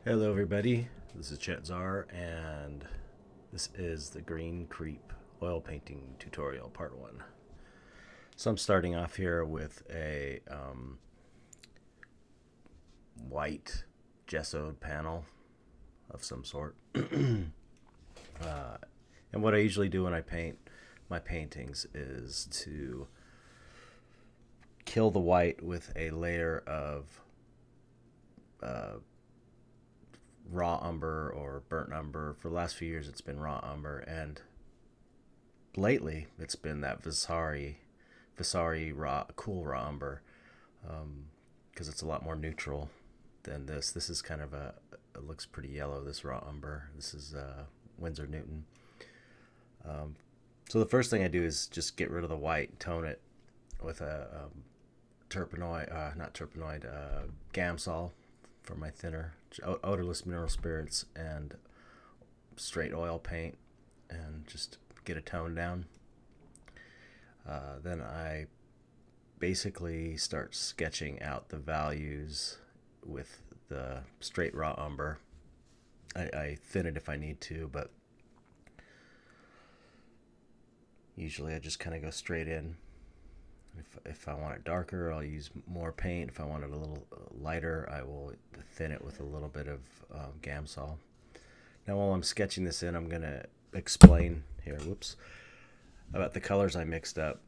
Hello, everybody. This is Chet Zar, and this is the Green Creep oil painting tutorial, part one. So I'm starting off here with a white gessoed panel of some sort. And what I usually do when I paint my paintings is to kill the white with a layer of uh, raw umber or burnt umber. For the last few years, it's been raw umber, and lately it's been that Visari raw, cool raw umber, because it's a lot more neutral than this. This is kind of it looks pretty yellow. This raw umber. This is Winsor Newton. So the first thing I do is just get rid of the white, tone it with a terpenoid, not terpenoid, Gamsol for my thinner, odorless mineral spirits, and straight oil paint, and just get a tone down. Then I basically start sketching out the values with the straight raw umber. I thin it if I need to, but usually I just kind of go straight in. If I want it darker, I'll use more paint. If I want it a little lighter, I will thin it with a little bit of Gamsol. Now, while I'm sketching this in, I'm going to explain here, whoops, about the colors I mixed up.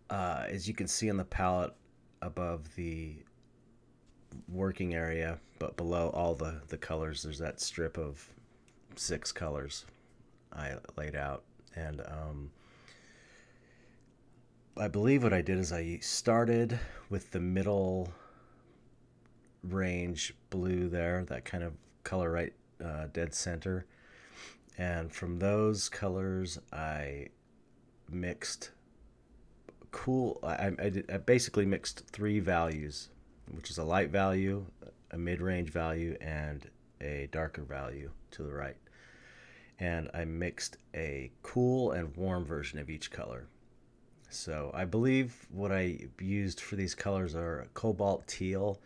As you can see on the palette above the working area, but below all the colors, there's that strip of 6 colors I laid out. And I believe what I did is I started with the middle range blue there, that kind of color right dead center. And from those colors, I mixed I basically mixed 3 values, which is a light value, a mid-range value, and a darker value to the right. And I mixed a cool and warm version of each color. So I believe what I used for these colors are cobalt teal,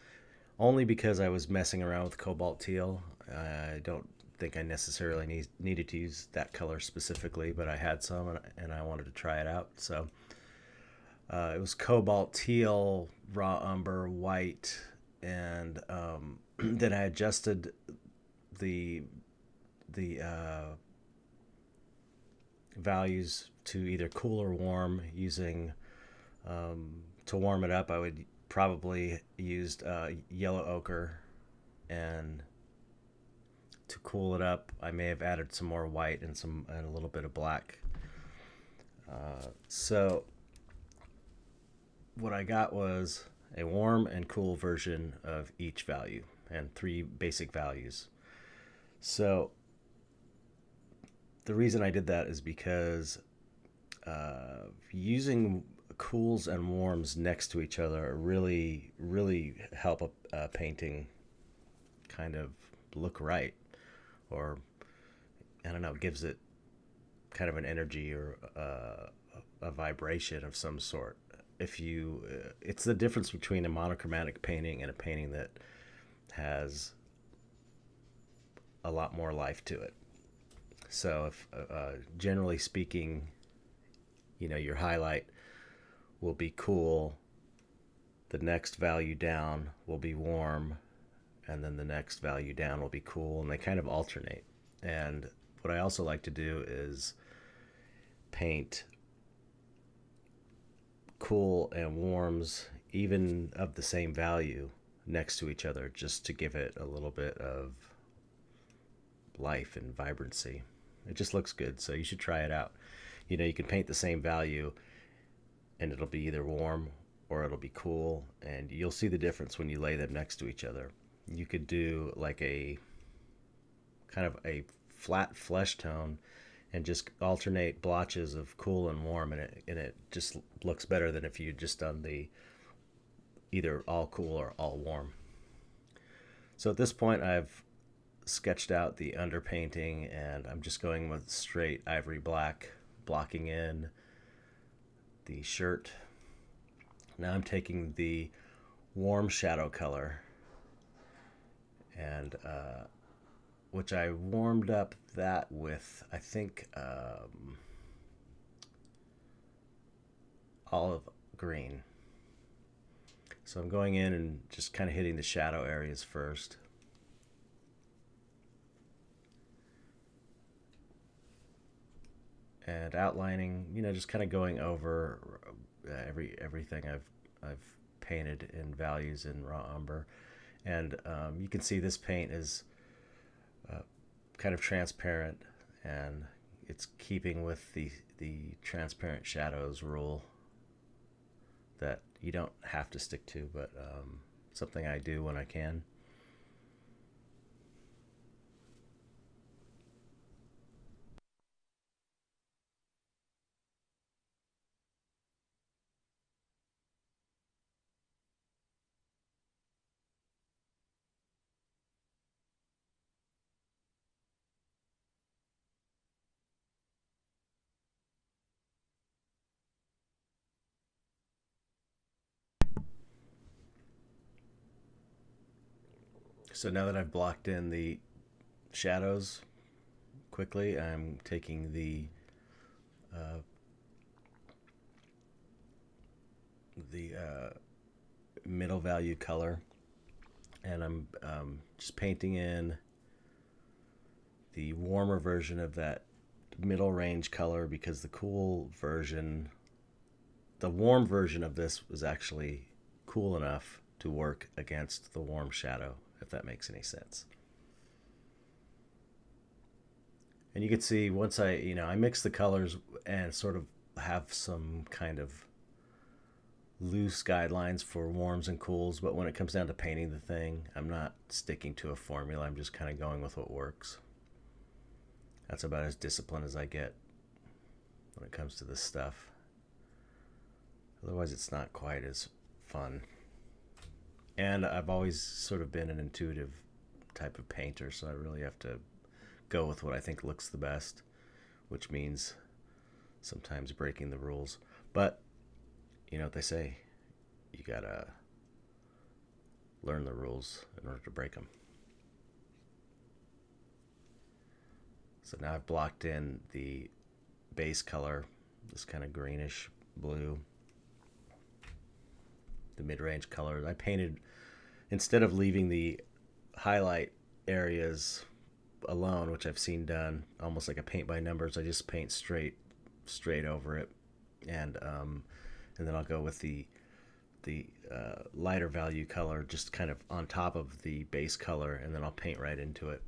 only because I was messing around with cobalt teal. I don't think I necessarily needed to use that color specifically, but I had some and I wanted to try it out. So it was cobalt teal, raw umber, white, and then I adjusted the values to either cool or warm using to warm it up. I would probably used yellow ochre, and to cool it up, I may have added some more white and a little bit of black. So what I got was a warm and cool version of each value and 3 basic values. So the reason I did that is because using cools and warms next to each other really help a painting kind of look right, or I don't know, gives it kind of an energy or a vibration of some sort. If you, it's the difference between a monochromatic painting and a painting that has a lot more life to it. So, if generally speaking, your highlight will be cool, the next value down will be warm, and then the next value down will be cool, and they kind of alternate. And what I also like to do is paint cool and warms, even of the same value, next to each other, just to give it a little bit of life and vibrancy. It just looks good, so you should try it out. You can paint the same value and it'll be either warm or it'll be cool, and you'll see the difference when you lay them next to each other. You could do like a kind of a flat flesh tone and just alternate blotches of cool and warm, and it just looks better than if you just done the either all cool or all warm. So at this point, I've sketched out the underpainting, and I'm just going with straight ivory black, blocking in the shirt. Now I'm taking the warm shadow color and which I warmed up that with, I think, olive green. So I'm going in and just kind of hitting the shadow areas first. And outlining, just kind of going over everything I've painted in values in raw umber, and you can see this paint is uh, kind of transparent, and it's keeping with the transparent shadows rule that you don't have to stick to, but something I do when I can. So now that I've blocked in the shadows quickly, I'm taking uh, the middle value color, and I'm just painting in the warmer version of that middle range color, because the warm version of this was actually cool enough to work against the warm shadow, if that makes any sense. And you can see once I mix the colors and sort of have some kind of loose guidelines for warms and cools, but when it comes down to painting the thing, I'm not sticking to a formula. I'm just kind of going with what works. That's about as disciplined as I get when it comes to this stuff. Otherwise, it's not quite as fun. And I've always sort of been an intuitive type of painter, so I really have to go with what I think looks the best, which means sometimes breaking the rules. But you know what they say, you gotta learn the rules in order to break them. So now I've blocked in the base color, this kind of greenish blue, the mid-range color. I painted, instead of leaving the highlight areas alone, which I've seen done almost like a paint by numbers, I just paint straight over it, and then I'll go with the lighter value color just kind of on top of the base color, and then I'll paint right into it.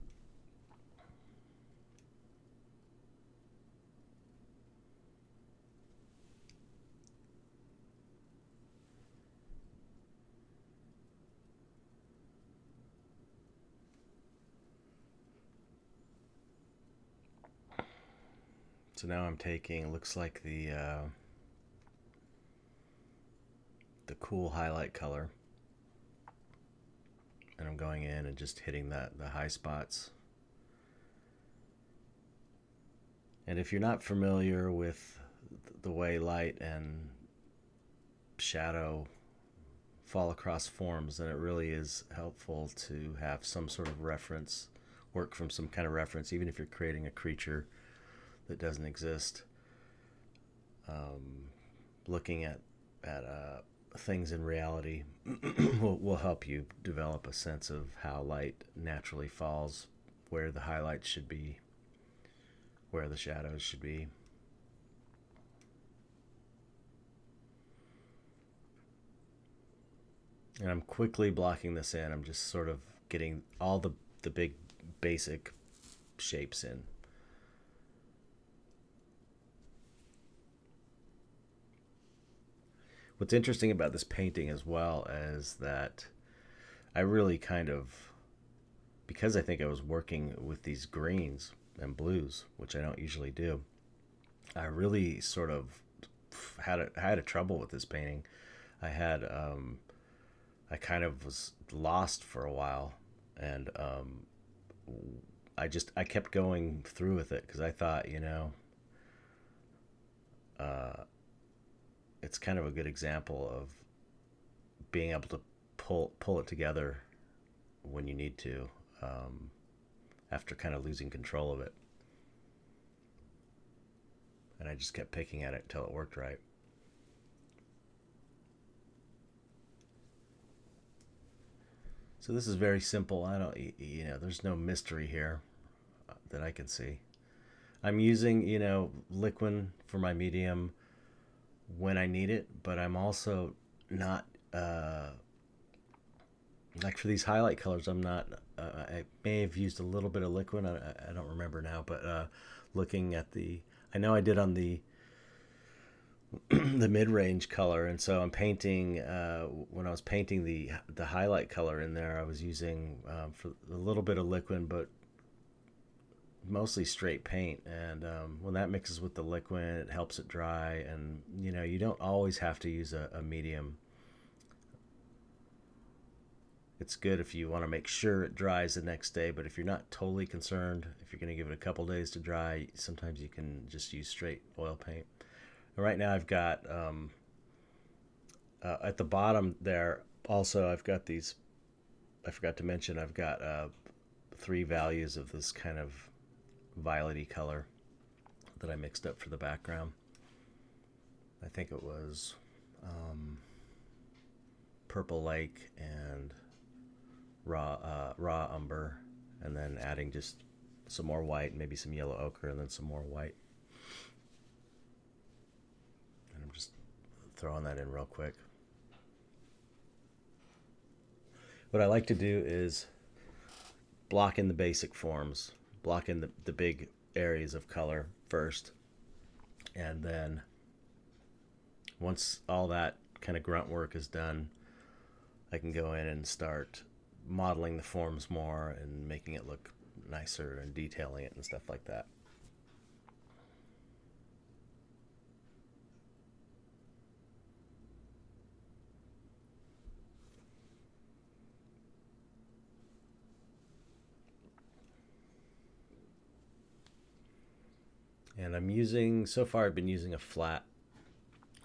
So now I'm taking, it looks like the cool highlight color, and I'm going in and just hitting the high spots. And if you're not familiar with the way light and shadow fall across forms, then it really is helpful to have some sort of reference, work from some kind of reference, even if you're creating a creature that doesn't exist. Looking at things in reality will help you develop a sense of how light naturally falls, where the highlights should be, where the shadows should be. And I'm quickly blocking this in. I'm just sort of getting all the big basic shapes in. What's interesting about this painting as well is that I really kind of, because I think I was working with these greens and blues, which I don't usually do, I really sort of had a trouble with this painting. I had I kind of was lost for a while, and I kept going through with it because I thought, uh, it's kind of a good example of being able to pull it together when you need to. after kind of losing control of it. And I just kept picking at it until it worked right. So this is very simple. I don't, there's no mystery here that I can see. I'm using, liquid for my medium when I need it, but I'm also not, like for these highlight colors, I'm not, I may have used a little bit of liquid. I don't remember now, but looking at I know I did on the the mid-range color, and so I'm painting, when I was painting the highlight color in there, I was using, for a little bit of liquid, but mostly straight paint. And when that mixes with the liquid, it helps it dry. And you don't always have to use a medium. It's good if you want to make sure it dries the next day, but if you're not totally concerned, if you're going to give it a couple days to dry, sometimes you can just use straight oil paint. Right now I've got, at the bottom there, also I've got these, I forgot to mention, I've got 3 values of this kind of violety color that I mixed up for the background. I think it was Purple Lake and raw umber, and then adding just some more white, maybe some yellow ochre, and then some more white. And I'm just throwing that in real quick. What I like to do is block in the basic forms, block in the big areas of color first, and then once all that kind of grunt work is done, I can go in and start modeling the forms more and making it look nicer and detailing it and stuff like that. And I'm using, so far I've been using a flat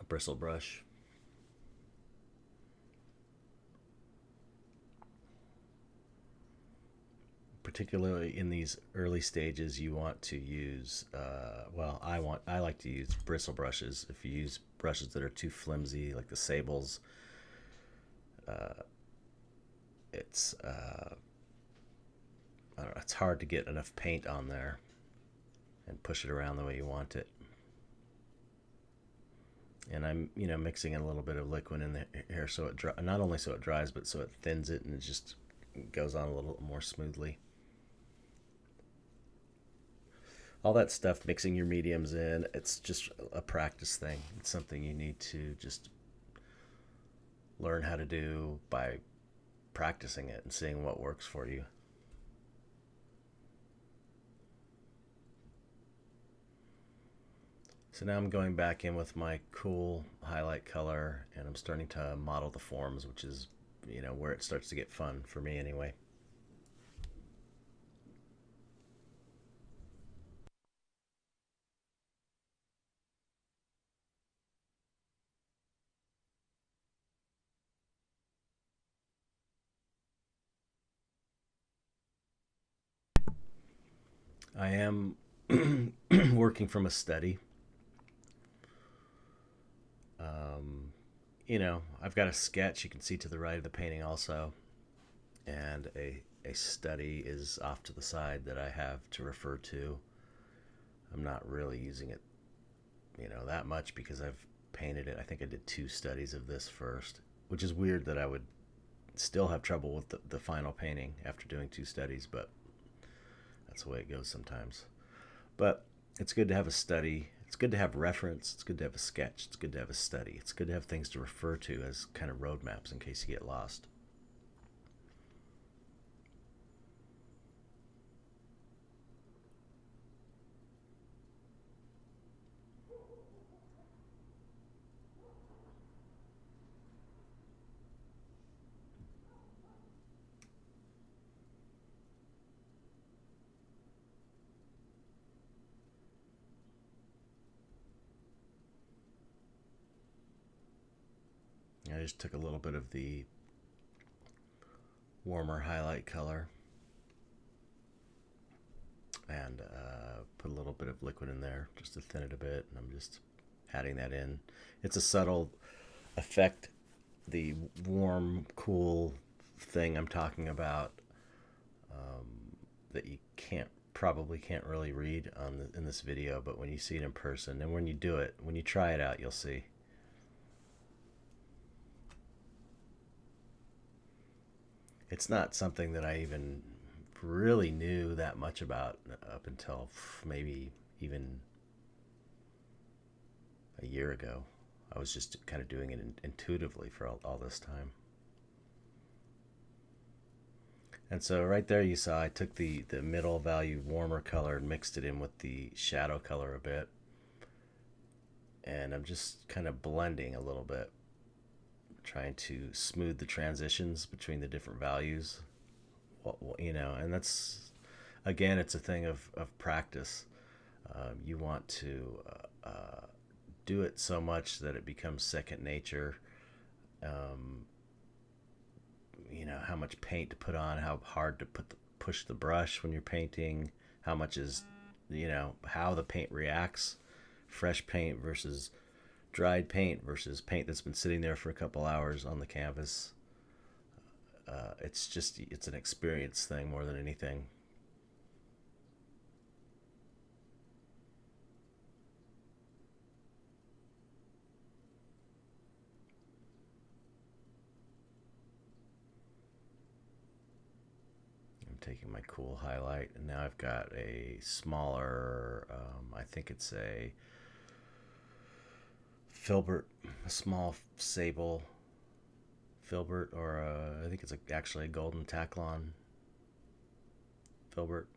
bristle brush. Particularly in these early stages, you want to use, I like to use bristle brushes. If you use brushes that are too flimsy, like the Sables, it's I don't know, it's hard to get enough paint on there and push it around the way you want it. And I'm, mixing in a little bit of liquid in the here, so it not only so it dries, but so it thins it and it just goes on a little more smoothly. All that stuff, mixing your mediums in, it's just a practice thing. It's something you need to just learn how to do by practicing it and seeing what works for you. So now I'm going back in with my cool highlight color, and I'm starting to model the forms, which is, where it starts to get fun for me anyway. I am working from a study. Um, I've got a sketch you can see to the right of the painting also, and a study is off to the side that I have to refer to. I'm not really using it, that much because I've painted it. I think I did 2 studies of this first, which is weird that I would still have trouble with the final painting after doing 2 studies, but that's the way it goes sometimes. But it's good to have a study. It's good to have reference. It's good to have a sketch. It's good to have a study. It's good to have things to refer to as kind of roadmaps in case you get lost. I just took a little bit of the warmer highlight color and put a little bit of liquid in there just to thin it a bit, and I'm just adding that in. It's a subtle effect. The warm, cool thing I'm talking about, that you probably can't really read in this video, but when you see it in person and when you do it, when you try it out, you'll see. It's not something that I even really knew that much about up until maybe even a year ago. I was just kind of doing it intuitively for all this time. And so right there you saw I took the middle value warmer color and mixed it in with the shadow color a bit. And I'm just kind of blending a little bit, trying to smooth the transitions between the different values. And that's, again, it's a thing of practice. You want to do it so much that it becomes second nature. Um, how much paint to put on, how hard to push the brush when you're painting, how much is, how the paint reacts, fresh paint versus dried paint versus paint that's been sitting there for a couple hours on the canvas. It's an experience thing more than anything. I'm taking my cool highlight, and now I've got a smaller, I think it's a filbert, a small sable filbert, or I think it's actually a golden Taklon filbert.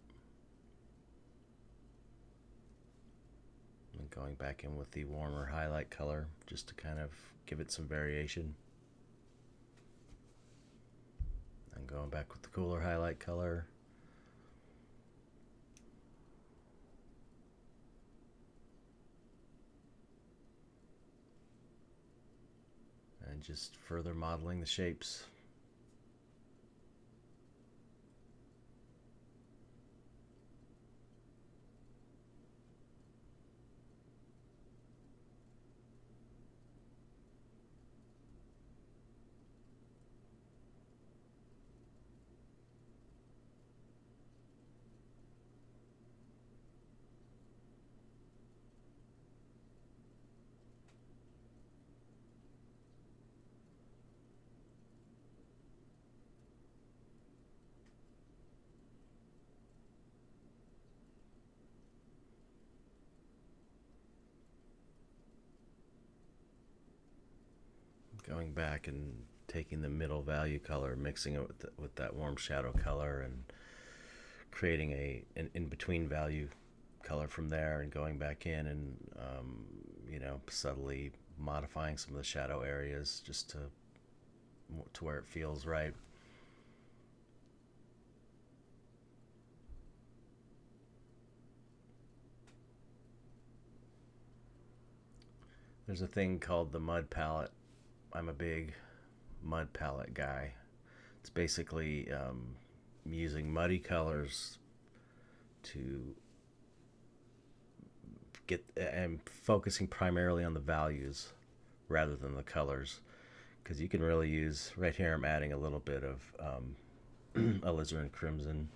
And going back in with the warmer highlight color just to kind of give it some variation. And going back with the cooler highlight color. And just further modeling the shapes. Going back and taking the middle value color, mixing it with that warm shadow color, and creating an in-between value color from there, and going back in and subtly modifying some of the shadow areas just to where it feels right. There's a thing called the mud palette. I'm a big mud palette guy. It's basically using muddy colors to get, and focusing primarily on the values rather than the colors, because you can really use, right here I'm adding a little bit of alizarin crimson,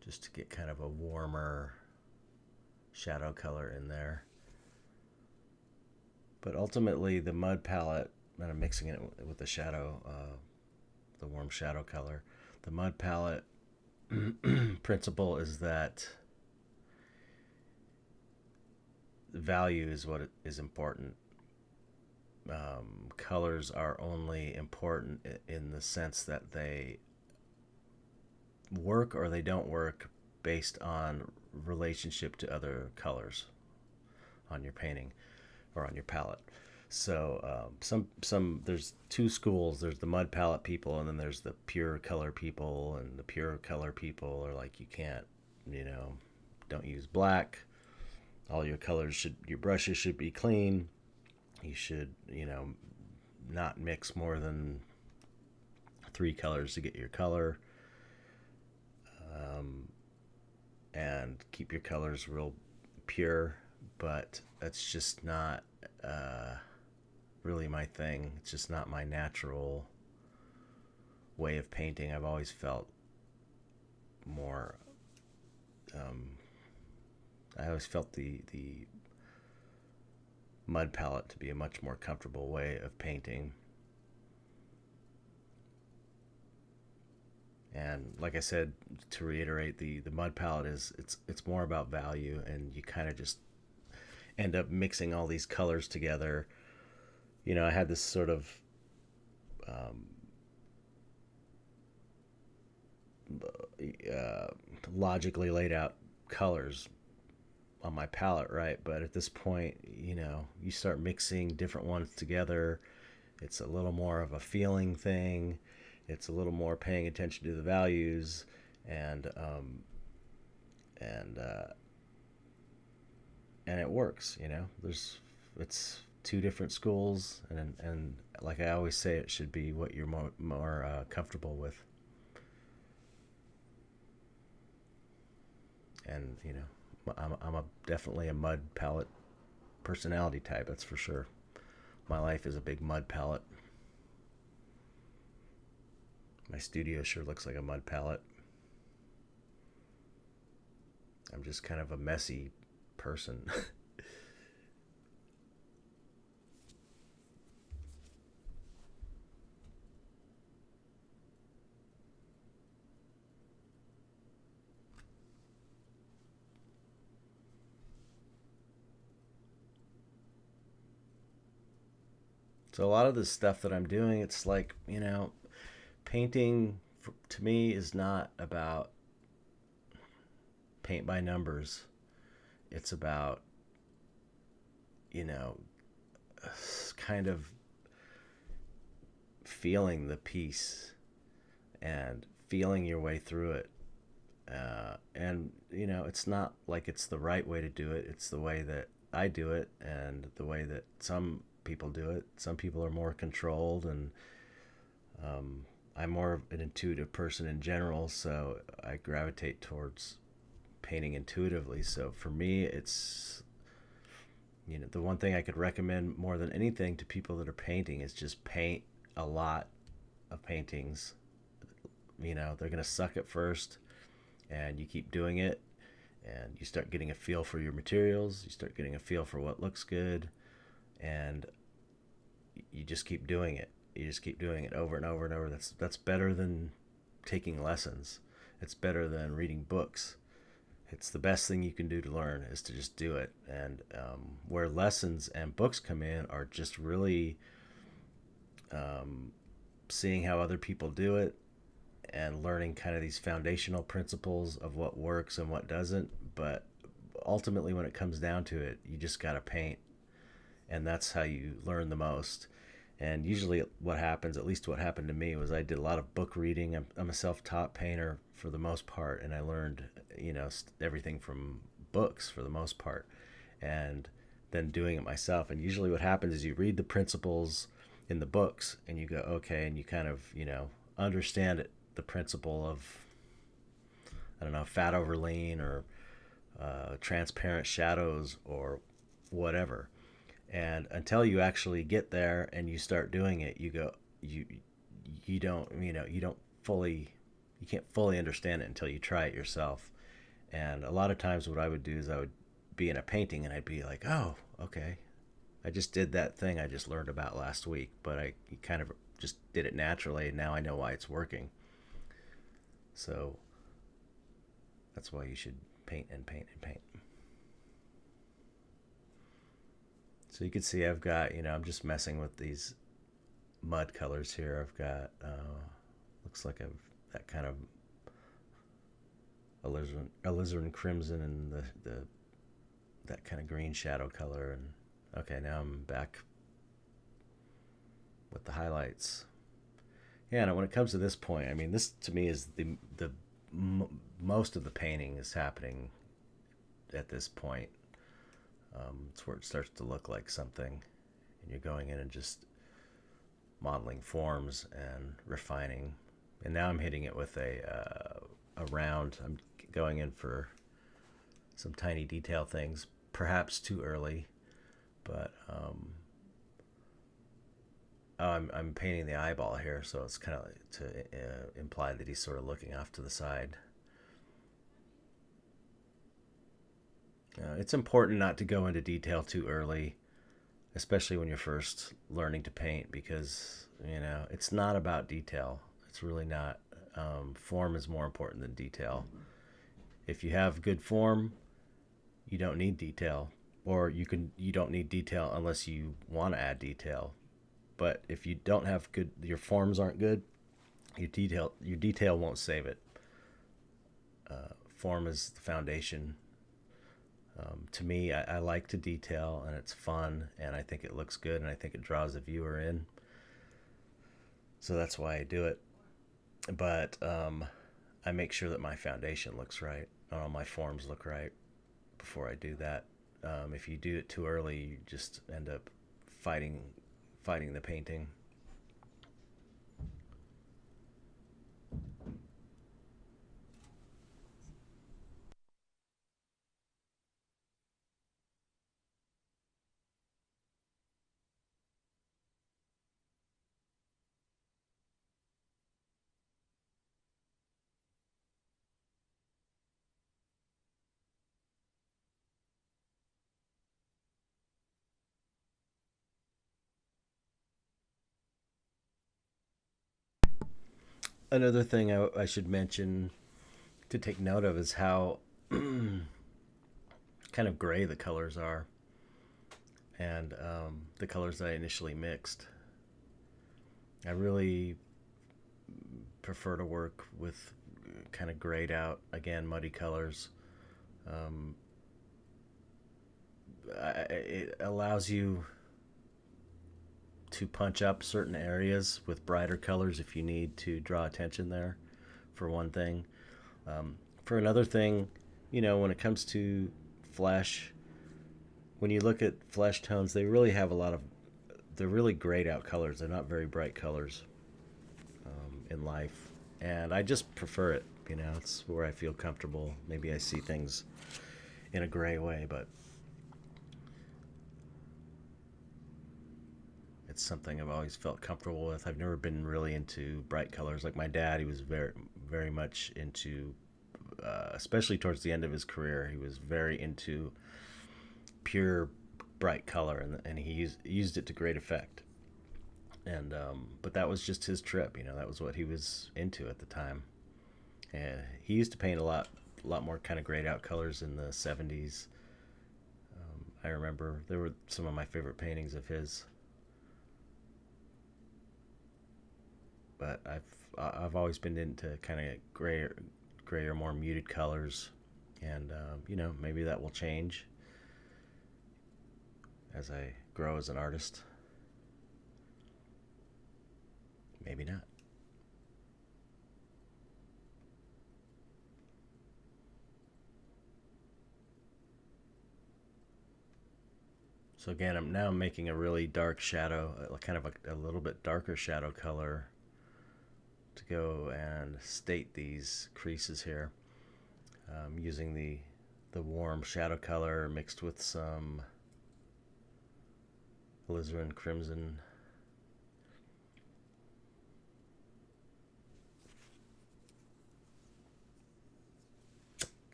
just to get kind of a warmer shadow color in there. But ultimately the mud palette, and I'm mixing it with the shadow, the warm shadow color, the mud palette principle is that value is what is important. Colors are only important in the sense that they work or they don't work based on relationship to other colors on your painting or on your palette. So there's two schools. There's the mud palette people, and then there's the pure color people. And the pure color people are like, you can't, don't use black. All your your brushes should be clean. You should, not mix more than three colors to get your color, um, and keep your colors real pure. But that's just not really my thing. It's just not my natural way of painting. I've always felt more. Um, I always felt the mud palette to be a much more comfortable way of painting. And like I said, to reiterate, the mud palette is it's more about value, and you kind of just end up mixing all these colors together. I had this sort of um, uh, logically laid out colors on my palette, right? But at this point, you start mixing different ones together. It's a little more of a feeling thing. It's a little more paying attention to the values, and and uh, and it works. It's two different schools, and like I always say, it should be what you're more comfortable with. And I'm definitely a mud palette personality type. That's for sure. My life is a big mud palette. My studio sure looks like a mud palette. I'm just kind of a messy person. So a lot of the stuff that I'm doing, it's like, painting to me is not about paint by numbers. It's about, you know, kind of feeling the piece and feeling your way through it. And, it's not like it's the right way to do it. It's the way that I do it and the way that some people do it. Some people are more controlled, and I'm more of an intuitive person in general, so I gravitate towards painting intuitively. So for me, it's, the one thing I could recommend more than anything to people that are painting is just paint a lot of paintings. They're going to suck at first, and you keep doing it, and you start getting a feel for your materials, you start getting a feel for what looks good, and you just keep doing it. You just keep doing it over and over and over. That's better than taking lessons. It's better than reading books. It's the best thing you can do to learn is to just do it. And where lessons and books come in are just really seeing how other people do it and learning kind of these foundational principles of what works and what doesn't. But ultimately, when it comes down to it, you just got to paint. And that's how you learn the most. And usually what happens, at least what happened to me, was I did a lot of book reading. I'm a self-taught painter for the most part, and I learned, everything from books for the most part, and then doing it myself. And usually what happens is you read the principles in the books and you go, okay, and you kind of, understand it, the principle of, I don't know, fat over lean, or transparent shadows, or whatever. And until you actually get there and you start doing it, you don't you can't fully understand it until you try it yourself. And a lot of times what I would do is I would be in a painting and I'd be like, oh, okay, I just did that thing I just learned about last week, but I kind of just did it naturally, and now I know why it's working. So that's why you should paint and paint and paint. So you can see I've got, I'm just messing with these mud colors here. I've got, looks like I've that kind of alizarin crimson, and the that kind of green shadow color. And okay, now I'm back with the highlights. Yeah, and when it comes to this point, I mean, this to me is the most of the painting is happening at this point. It's where it starts to look like something, and you're going in and just modeling forms and refining And now I'm hitting it with a round. I'm going in for some tiny detail things, perhaps too early, but oh, I'm painting the eyeball here, so it's kind of like to imply that he's sort of looking off to the side. It's important not to go into detail too early, especially when you're first learning to paint, because it's not about detail. It's really not. Form is more important than detail. If you have good form, you don't need detail, or you don't need detail unless you want to add detail. But if you don't have good, your forms aren't good, your detail won't save it. Form is the foundation. To me, I like to detail, and it's fun, and I think it looks good, and I think it draws the viewer in. So that's why I do it. But I make sure that my foundation looks right, and all my forms look right before I do that. If you do it too early, you just end up fighting fighting the painting. Another thing I should mention to take note of is how kind of gray the colors are, and the colors that I initially mixed. I really prefer to work with kind of grayed out, again, muddy colors. Um, it allows you to punch up certain areas with brighter colors if you need to draw attention there, for one thing. For another thing, when it comes to flesh, when you look at flesh tones, they really have a lot of, they're really grayed out colors. They're not very bright colors in life. And I just prefer it. It's where I feel comfortable. Maybe I see things in a gray way, but it's something I've always felt comfortable with. I've never been really into bright colors. Like my dad, he was very, very much into, especially towards the end of his career, he was very into pure bright color, and he used it to great effect. And but that was just his trip. That was what he was into at the time. And he used to paint a lot more kind of grayed out colors in the 70s. I remember there were some of my favorite paintings of his. But I've always been into kind of grayer, more muted colors, and maybe that will change as I grow as an artist. Maybe not. So again, I'm now making a really dark shadow, kind of a little bit darker shadow color to go and state these creases here, using the warm shadow color mixed with some alizarin crimson.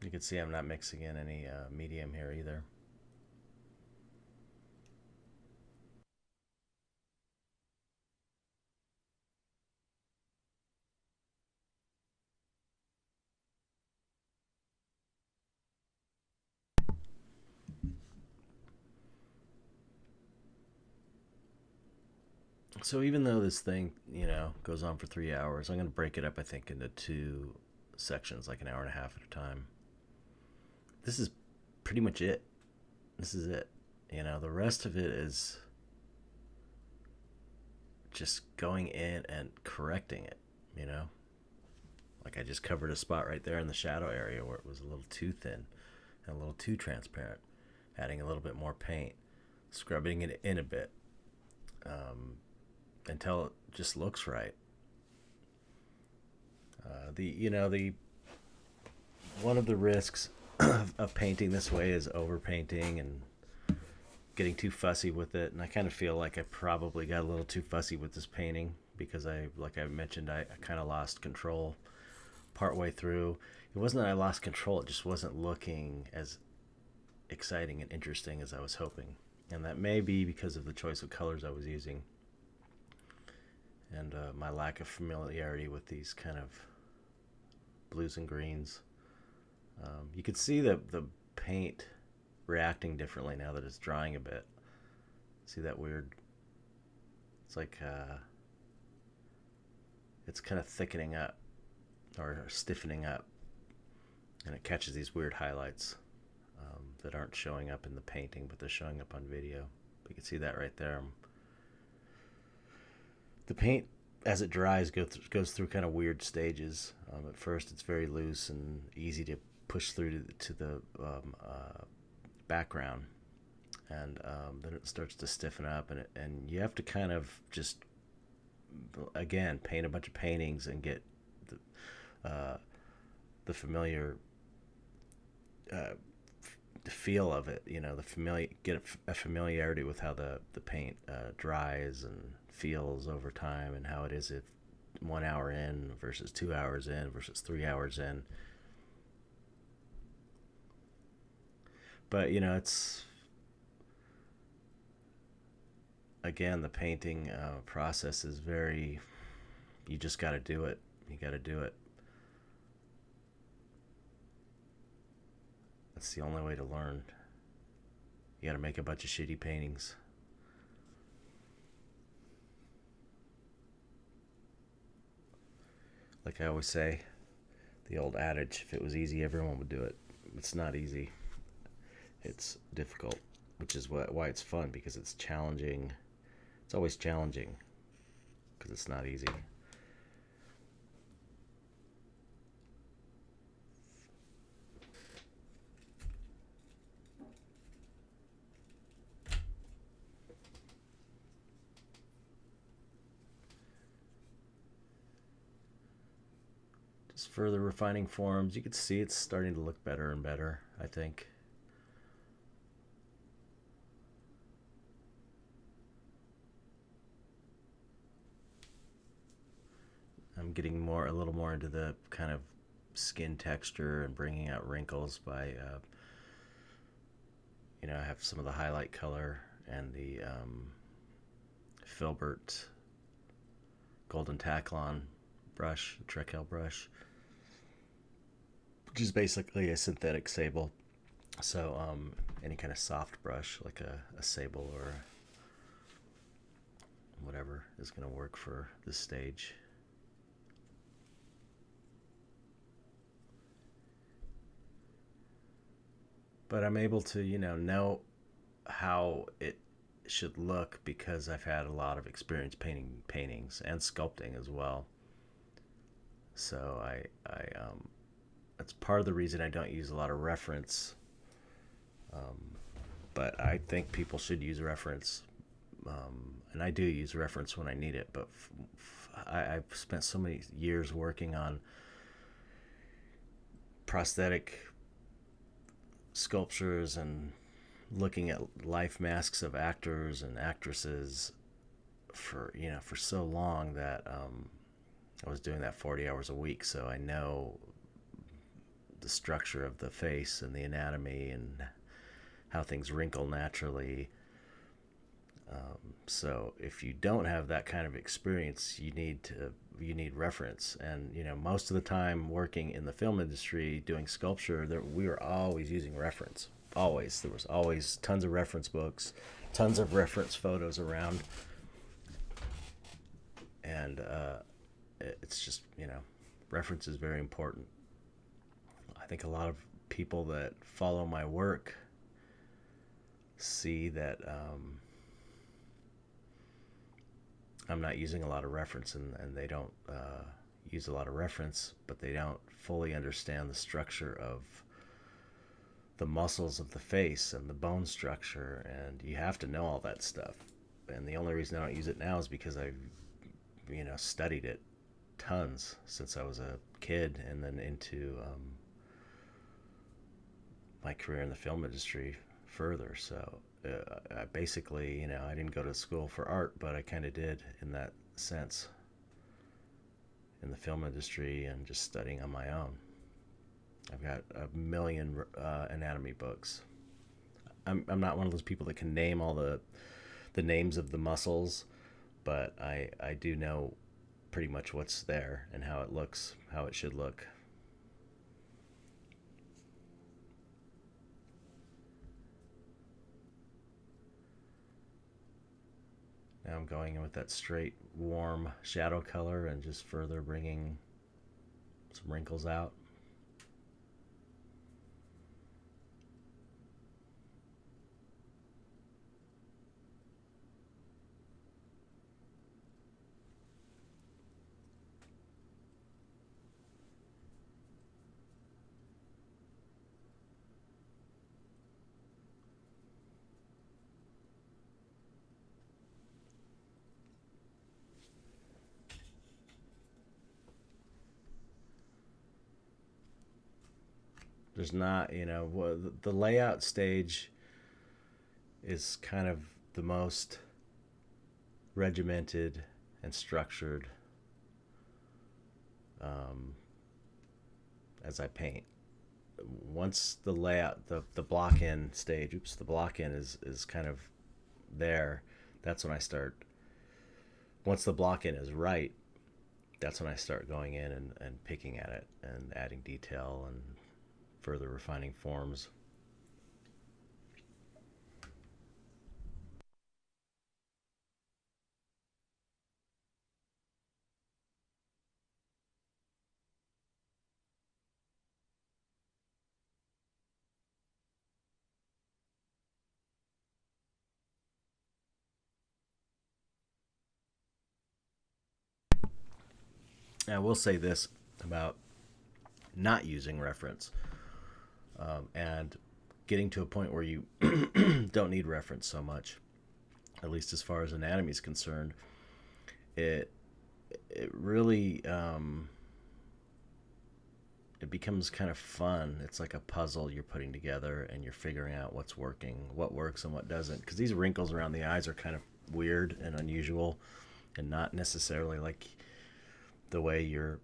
You can see I'm not mixing in any medium here either. So even though this thing, goes on for 3 hours, I'm going to break it up, I think, into two sections, like an hour and a half at a time. This is pretty much it. This is it. The rest of it is just going in and correcting it, you know? Like I just covered a spot right there in the shadow area where it was a little too thin and a little too transparent. Adding a little bit more paint, scrubbing it in a bit until it just looks right. The one of the risks of painting this way is overpainting and getting too fussy with it, and I kind of feel like I probably got a little too fussy with this painting because like I mentioned, I kind of lost control partway through. It wasn't that I lost control, it just wasn't looking as exciting and interesting as I was hoping. And that may be because of the choice of colors I was using and my lack of familiarity with these kind of blues and greens. You could see the paint reacting differently now that it's drying a bit. See that weird? It's like it's kind of thickening up or stiffening up, and it catches these weird highlights that aren't showing up in the painting, but they're showing up on video. You can see that right there. The paint, as it dries, goes through kind of weird stages. At first, it's very loose and easy to push through to the background, and then it starts to stiffen up, and you have to kind of just again paint a bunch of paintings and get the familiar the feel of it. Get a familiarity with how the paint dries and feels over time, and how it is if 1 hour in versus 2 hours in versus 3 hours in. But it's again, the painting process is very, you just got to do it. You got to do it. That's the only way to learn. You got to make a bunch of shitty paintings. Like I always say, the old adage, if it was easy, everyone would do it. It's not easy. It's difficult, which is why it's fun, because it's challenging. It's always challenging because it's not easy. Just further refining forms. You can see it's starting to look better and better, I think. I'm getting a little more into the kind of skin texture and bringing out wrinkles by, I have some of the highlight color and the Filbert Golden Taklon brush, Trekell brush, which is basically a synthetic sable. So any kind of soft brush like a sable or whatever is going to work for this stage. But I'm able to, know how it should look because I've had a lot of experience painting paintings and sculpting as well. So that's part of the reason I don't use a lot of reference. But I think people should use reference. And I do use reference when I need it. But I've spent so many years working on prosthetic sculptures and looking at life masks of actors and actresses for so long that I was doing that 40 hours a week, so I know the structure of the face and the anatomy and how things wrinkle naturally. So if you don't have that kind of experience, you need reference. And most of the time working in the film industry doing sculpture, we were always using reference. Always. There was always tons of reference books, tons of reference photos around. And it's just, reference is very important. I think a lot of people that follow my work see that I'm not using a lot of reference, and they don't use a lot of reference, but they don't fully understand the structure of the muscles of the face and the bone structure, and you have to know all that stuff. And the only reason I don't use it now is because I've studied it tons since I was a kid, and then into my career in the film industry further. So I basically, I didn't go to school for art, but I kind of did in that sense in the film industry and just studying on my own. I've got a million anatomy books. I'm not one of those people that can name all the names of the muscles, but I do know pretty much what's there and how it looks, how it should look. Now I'm going in with that straight, warm shadow color and just further bringing some wrinkles out. There's not, the layout stage is kind of the most regimented and structured um, as I paint. Once the layout, the block in stage, the block in is kind of there, that's when I start. Once the block in is right, that's when I start going in and picking at it and adding detail and further refining forms. I will say this about not using reference and getting to a point where you don't need reference so much, at least as far as anatomy is concerned. It it really it becomes kind of fun. It's like a puzzle you're putting together, and you're figuring out what's working, what works, and what doesn't. Because these wrinkles around the eyes are kind of weird and unusual, and not necessarily like the way your,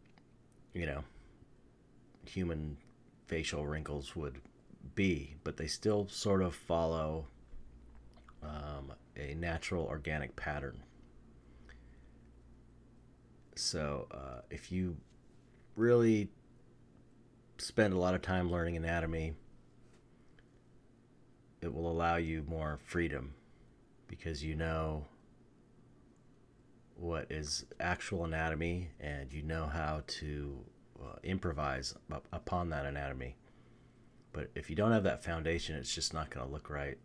you know, human facial wrinkles would be, but they still sort of follow a natural organic pattern. So if you really spend a lot of time learning anatomy, it will allow you more freedom because you know what is actual anatomy, and you know how to improvise upon that anatomy. But if you don't have that foundation, it's just not going to look right.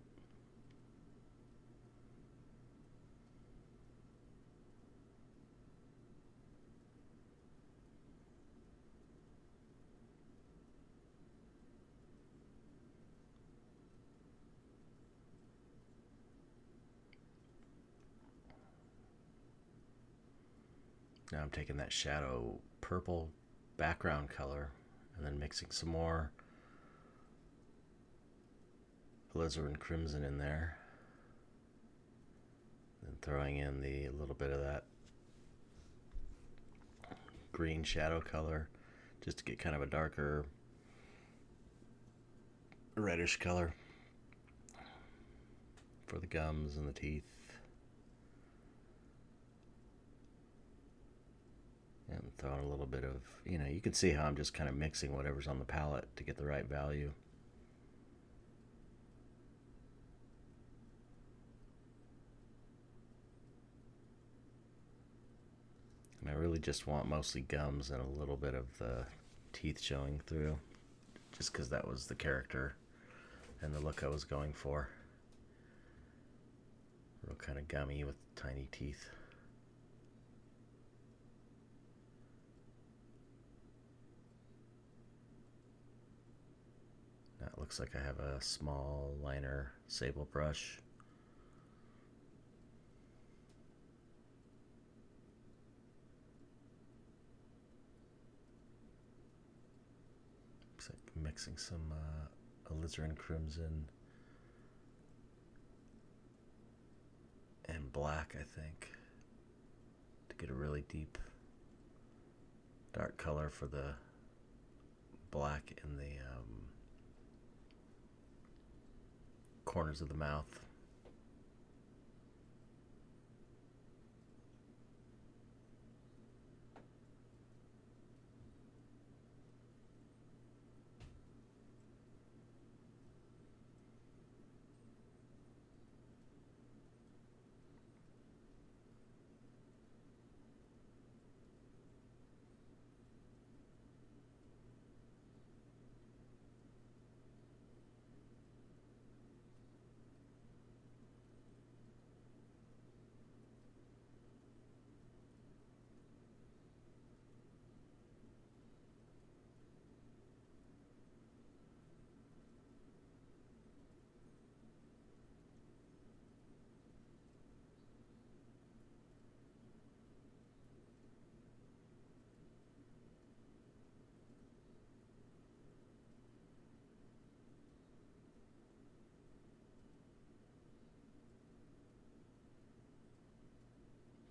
Now I'm taking that shadow purple background color and then mixing some more alizarin crimson in there, then throwing in the a little bit of that green shadow color just to get kind of a darker reddish color for the gums and the teeth. And throwing a little bit of, you can see how I'm just kind of mixing whatever's on the palette to get the right value. And I really just want mostly gums and a little bit of the teeth showing through. just because that was the character and the look I was going for. Real kind of gummy with tiny teeth. Now it looks like I have a small liner sable brush. Looks like mixing some alizarin crimson and black, I think, to get a really deep dark color for the black in the corners of the mouth.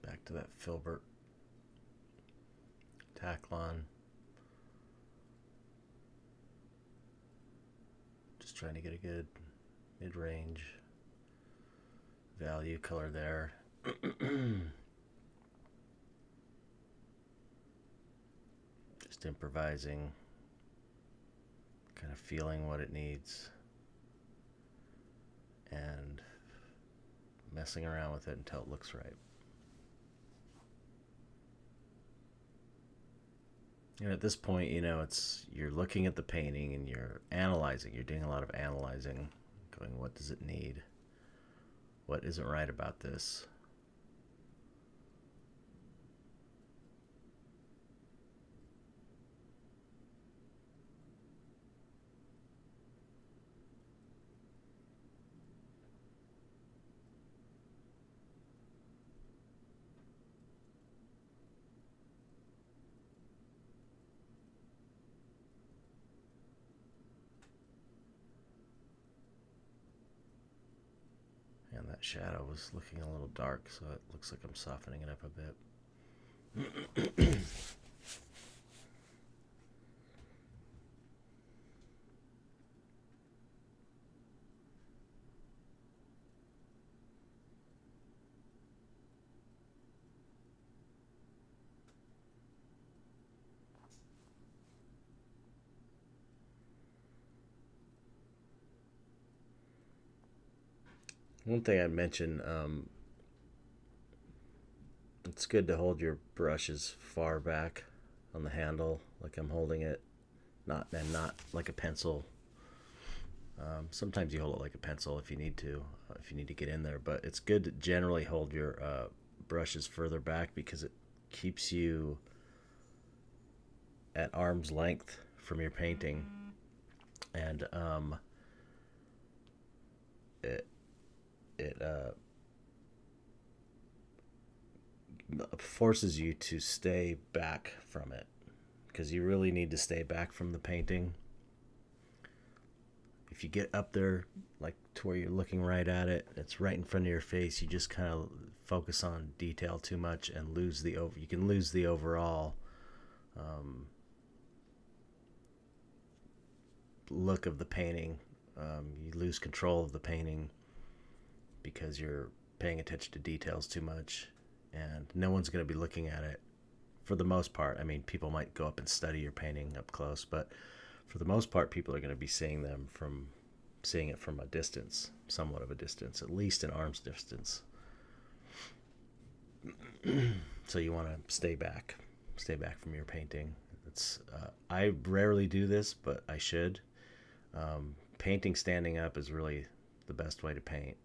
Back to that filbert Taklon. Just trying to get a good mid-range value color there. Just improvising, kind of feeling what it needs and messing around with it until it looks right. And at this point, you're looking at the painting and you're analyzing. You're doing a lot of analyzing, going, what does it need? What isn't right about this? And that shadow was looking a little dark, so it looks like I'm softening it up a bit. One thing I'd mention, it's good to hold your brushes far back on the handle, like I'm holding it, not like a pencil. Sometimes you hold it like a pencil if you need to, get in there. But it's good to generally hold your brushes further back because it keeps you at arm's length from your painting, and it it forces you to stay back from it because you really need to stay back from the painting. If you get up there, like to where you're looking right at it, it's right in front of your face, you just kind of focus on detail too much and lose the you can lose the overall look of the painting. You lose control of the painting because you're paying attention to details too much, and no one's going to be looking at it for the most part. I mean, people might go up and study your painting up close, but for the most part, people are going to be seeing it from a distance, somewhat of a distance, at least an arm's distance. So you want to stay back from your painting. I rarely do this, but I should. Painting standing up is really the best way to paint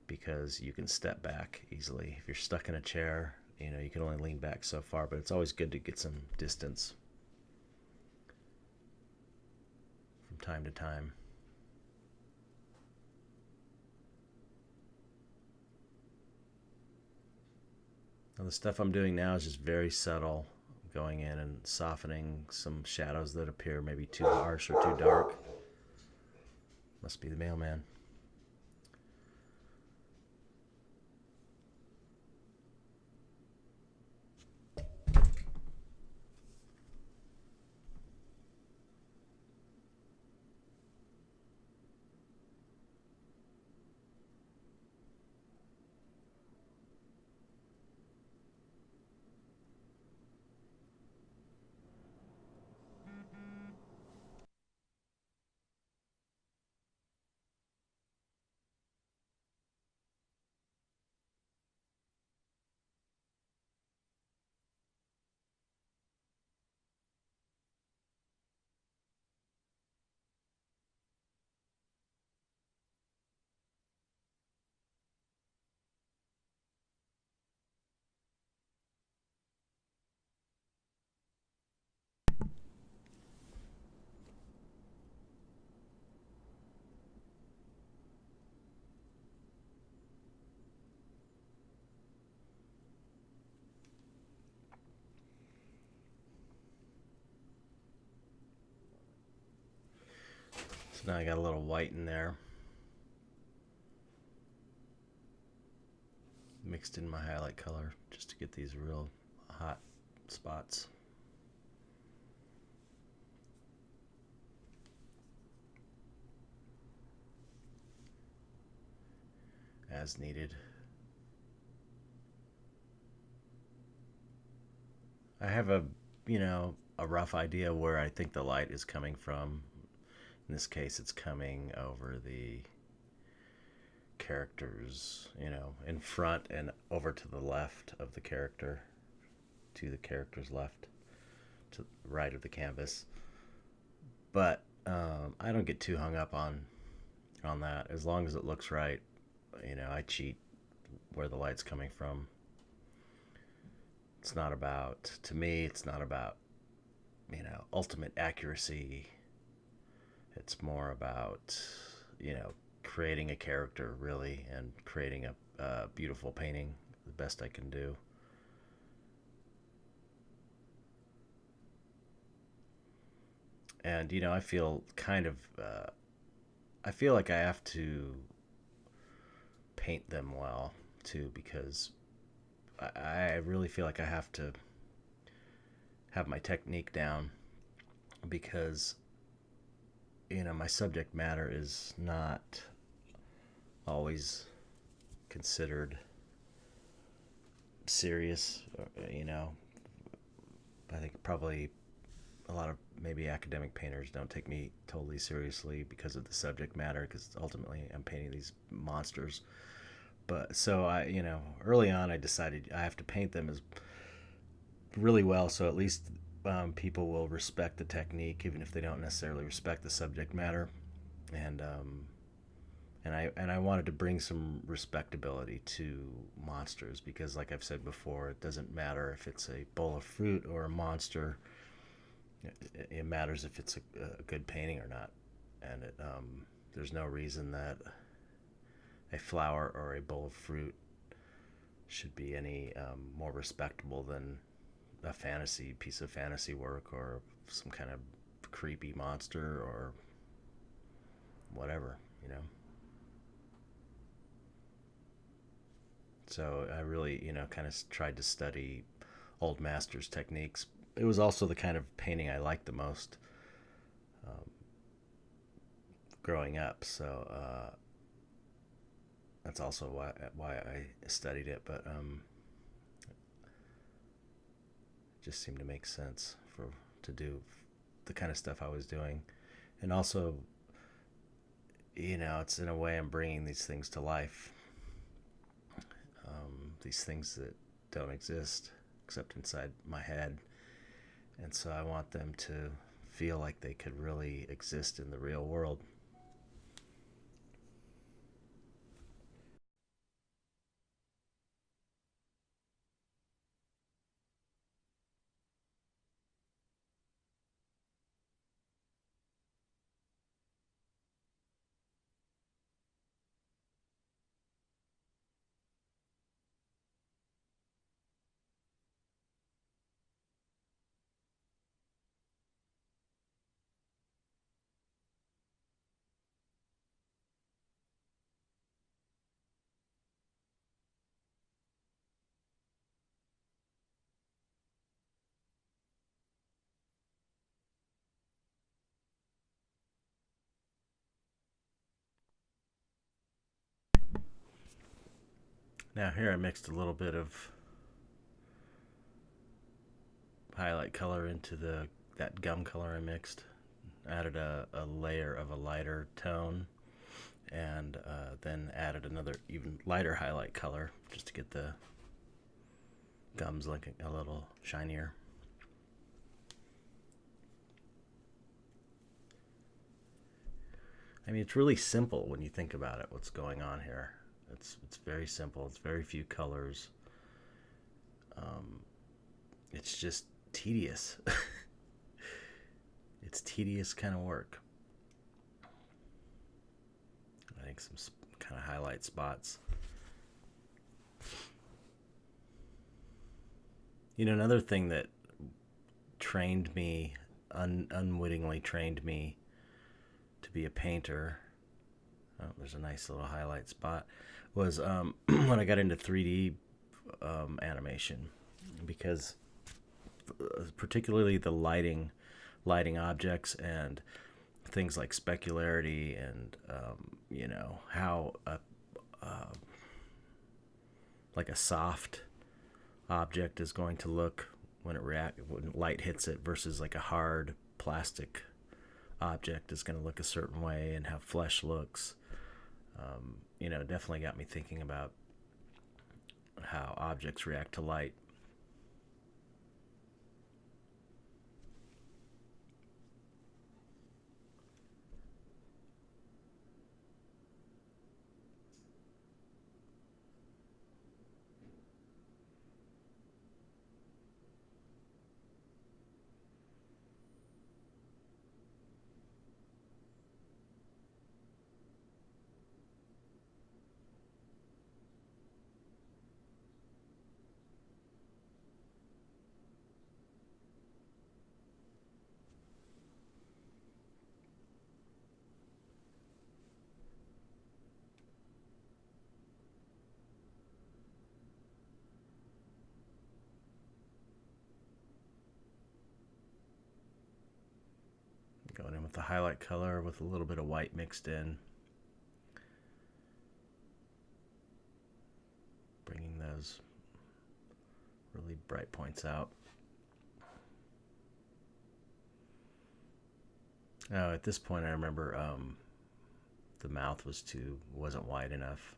because you can step back easily. If you're stuck in a chair, you can only lean back so far, but it's always good to get some distance from time to time. Now, the stuff I'm doing now is just very subtle, going in and softening some shadows that appear maybe too harsh or too dark. Must be the mailman. So now I got a little white in there, mixed in my highlight color just to get these real hot spots. As needed. I have a rough idea where I think the light is coming from. In this case, it's coming over the characters, in front and over to the left of the character, to the character's left, to the right of the canvas. But I don't get too hung up on that. As long as it looks right, I cheat where the light's coming from. It's not about, to me, it's not about, ultimate accuracy. It's more about, creating a character, really, and creating a beautiful painting, the best I can do. And, I feel I feel like I have to paint them well, too, because I really feel like I have to have my technique down because my subject matter is not always considered serious. I think probably a lot of maybe academic painters don't take me totally seriously because of the subject matter, because ultimately I'm painting these monsters. But so early on I decided I have to paint them as really well, so at least people will respect the technique, even if they don't necessarily respect the subject matter. And I wanted to bring some respectability to monsters because, like I've said before, it doesn't matter if it's a bowl of fruit or a monster. It matters if it's a good painting or not. And there's no reason that a flower or a bowl of fruit should be any more respectable than a fantasy piece of fantasy work or some kind of creepy monster or whatever. So I really, kind of tried to study old masters' techniques. It was also the kind of painting I liked the most um, growing up. So that's also why I studied it. But it just seemed to make sense to do the kind of stuff I was doing, and also, it's in a way I'm bringing these things to life. These things that don't exist except inside my head, and so I want them to feel like they could really exist in the real world. Now here I mixed a little bit of highlight color into that gum color I mixed. Added a layer of a lighter tone, and then added another even lighter highlight color just to get the gums looking a little shinier. I mean, it's really simple when you think about it, what's going on here. It's very simple. It's very few colors. Um, it's just tedious. It's tedious kind of work. I think some kind of highlight spots. You know, another thing that trained me, unwittingly trained me to be a painter. Oh, there's a nice little highlight spot. Was when I got into 3D animation, because particularly the lighting objects and things like specularity and you know how like a soft object is going to look when light hits it versus like a hard plastic object is going to look a certain way, and how flesh looks. You know, definitely got me thinking about how objects react to light. Going in with the highlight color with a little bit of white mixed in, bringing those really bright points out. Oh, at this point, I remember the mouth wasn't wide enough,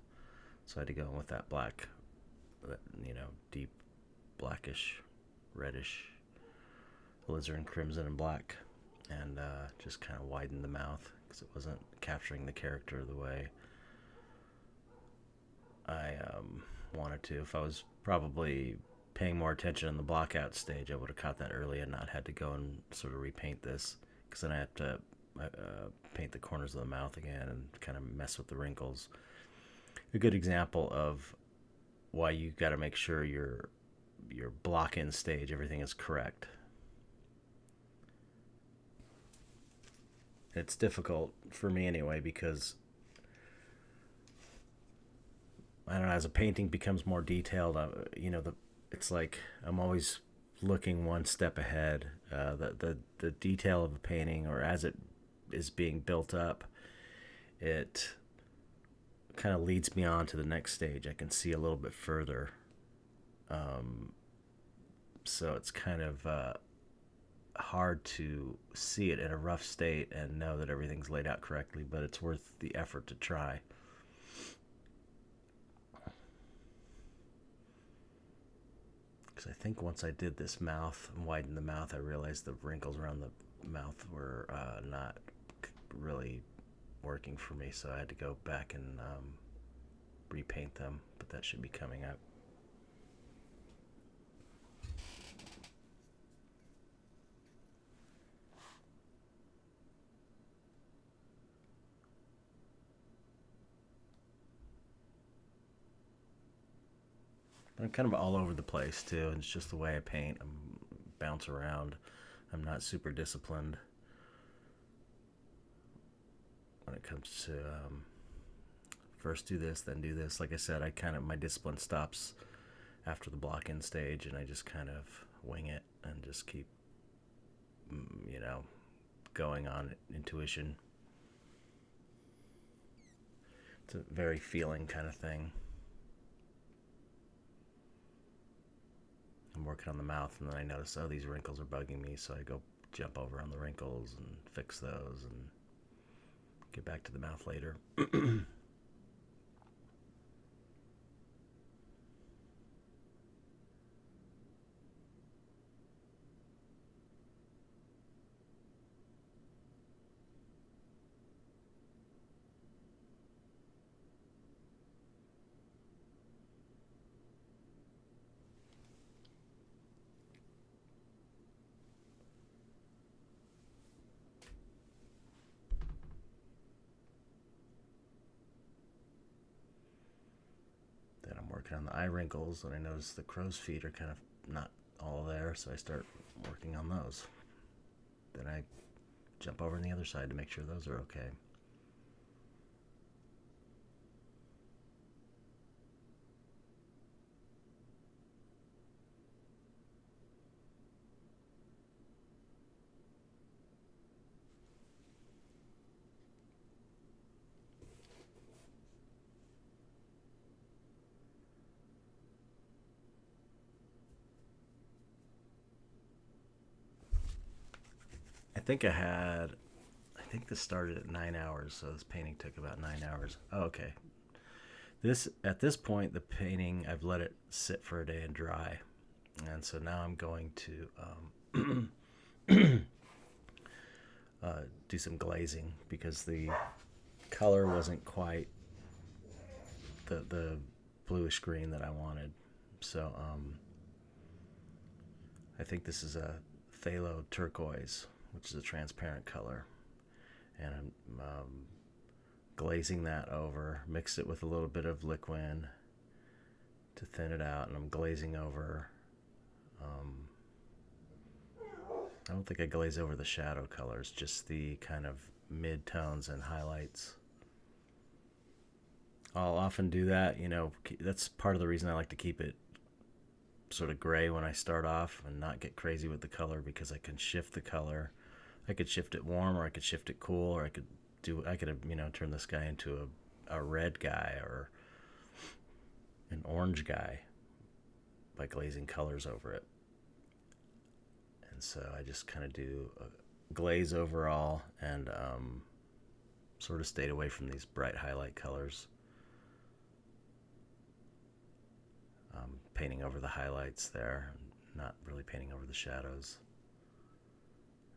so I had to go in with that black, you know, deep blackish, reddish, alizarin crimson and black, and just kind of widen the mouth because it wasn't capturing the character the way I wanted to. If I was probably paying more attention in the blockout stage, I would have caught that early and not had to go and sort of repaint this, because then I have to paint the corners of the mouth again and kind of mess with the wrinkles. A good example of why you got to make sure your block in stage everything is correct. It's difficult for me anyway, because I don't know, as a painting becomes more detailed, you know, it's like I'm always looking one step ahead. The detail of a painting, or as it is being built up, it kind of leads me on to the next stage. I can see a little bit further. Um, so it's kind of hard to see it in a rough state and know that everything's laid out correctly, but it's worth the effort to try. Because I think once I did this mouth and widened the mouth, I realized the wrinkles around mouth were not really working for me, so I had to go back and repaint them, but that should be coming up. I'm kind of all over the place too, and it's just the way I paint. I'm bounce around. I'm not super disciplined when it comes to first do this, then do this. Like I said, I kind of my discipline stops after the block in stage, and I just kind of wing it and just keep, you know, going on intuition. It's a very feeling kind of thing. I'm working on the mouth, and then I notice, oh, these wrinkles are bugging me, so I go jump over on the wrinkles and fix those and get back to the mouth later. Then I'm working on the eye wrinkles, and I notice the crow's feet are kind of not all there, so I start working on those. Then I jump over on the other side to make sure those are okay. I think this started at 9 hours, so this painting took about 9 hours. Oh, okay. At this point, the painting, I've let it sit for a day and dry, and so now I'm going to do some glazing because the color wasn't quite the bluish green that I wanted. So I think this is a phthalo turquoise, which is a transparent color, and I'm glazing that over. Mix it with a little bit of liquid to thin it out, and I'm glazing over. I don't think I glaze over the shadow colors, just the kind of mid tones and highlights. I'll often do that, you know, that's part of the reason I like to keep it sort of gray when I start off and not get crazy with the color, because I can shift the color. I could shift it warm, or I could shift it cool, or I could you know, turn this guy into a red guy or an orange guy by glazing colors over it. And so I just kind of do a glaze overall, and sort of stayed away from these bright highlight colors. Painting over the highlights there, not really painting over the shadows.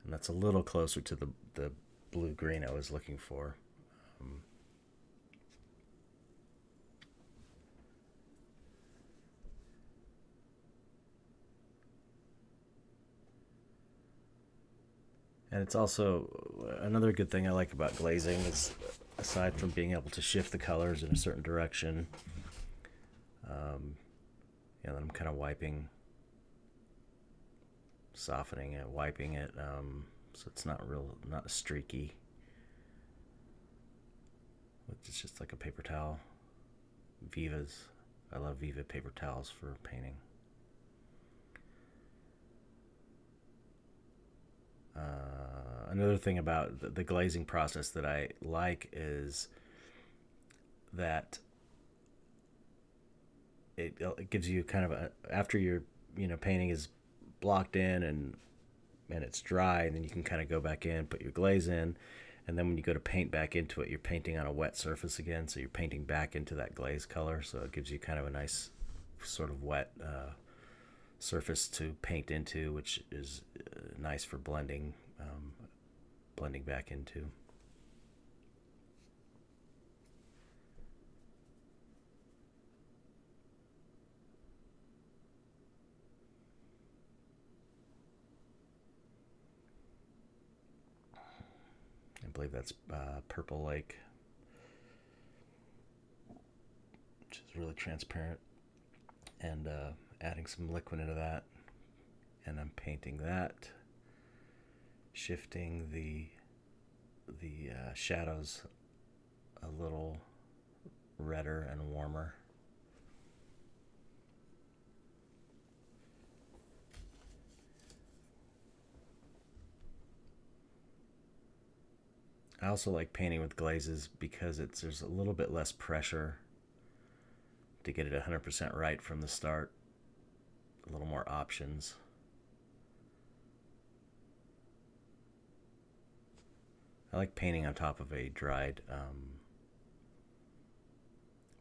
And that's a little closer to the blue-green I was looking for. And it's also another good thing I like about glazing is, aside from being able to shift the colors in a certain direction, you know, then I'm kind of softening it, wiping it, so it's not streaky. It's just like a paper towel. Vivas. I love Viva paper towels for painting. Another thing about the glazing process that I like is that it gives you kind of after your, you know, painting is blocked in and it's dry, and then you can kind of go back in, put your glaze in, and then when you go to paint back into it, you're painting on a wet surface again, so you're painting back into that glaze color, so it gives you kind of a nice sort of wet surface to paint into, which is nice for blending blending back into. I believe that's Purple Lake, which is really transparent, and adding some liquid into that, and I'm painting that, shifting the shadows a little redder and warmer. I also like painting with glazes because there's a little bit less pressure to get it 100% right from the start. A little more options. I like painting on top of a dried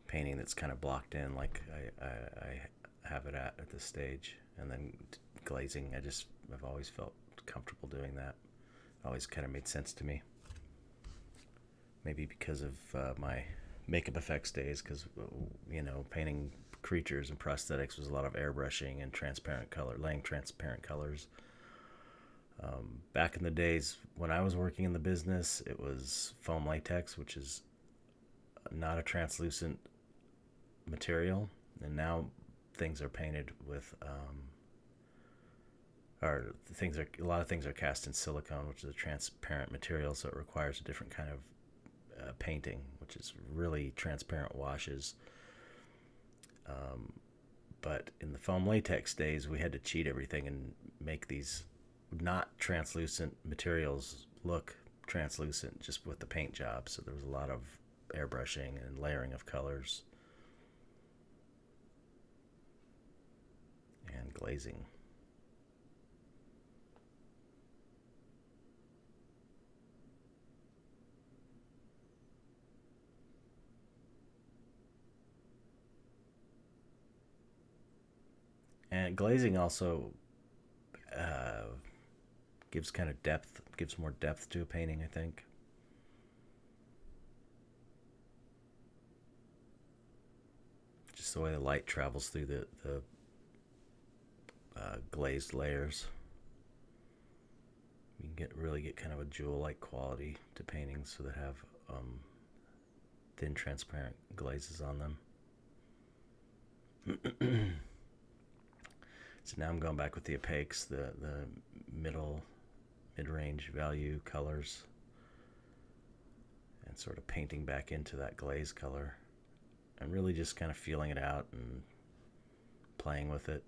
painting that's kind of blocked in, like I have it at this stage, and then glazing. I've always felt comfortable doing that. It always kind of made sense to me. Maybe because of my makeup effects days, because painting creatures and prosthetics was a lot of airbrushing and laying transparent colors. Back in the days when I was working in the business, it was foam latex, which is not a translucent material, and now things are painted with a lot of things are cast in silicone, which is a transparent material, so it requires a different kind of painting, which is really transparent washes. But in the foam latex days, we had to cheat everything and make these not translucent materials look translucent just with the paint job. So there was a lot of airbrushing and layering of colors and glazing. And glazing also gives more depth to a painting, I think. Just the way the light travels through the glazed layers. You can really get kind of a jewel-like quality to paintings so that have thin, transparent glazes on them. So now I'm going back with the opaques, the mid-range value colors, and sort of painting back into that glaze color. I'm really just kind of feeling it out and playing with it.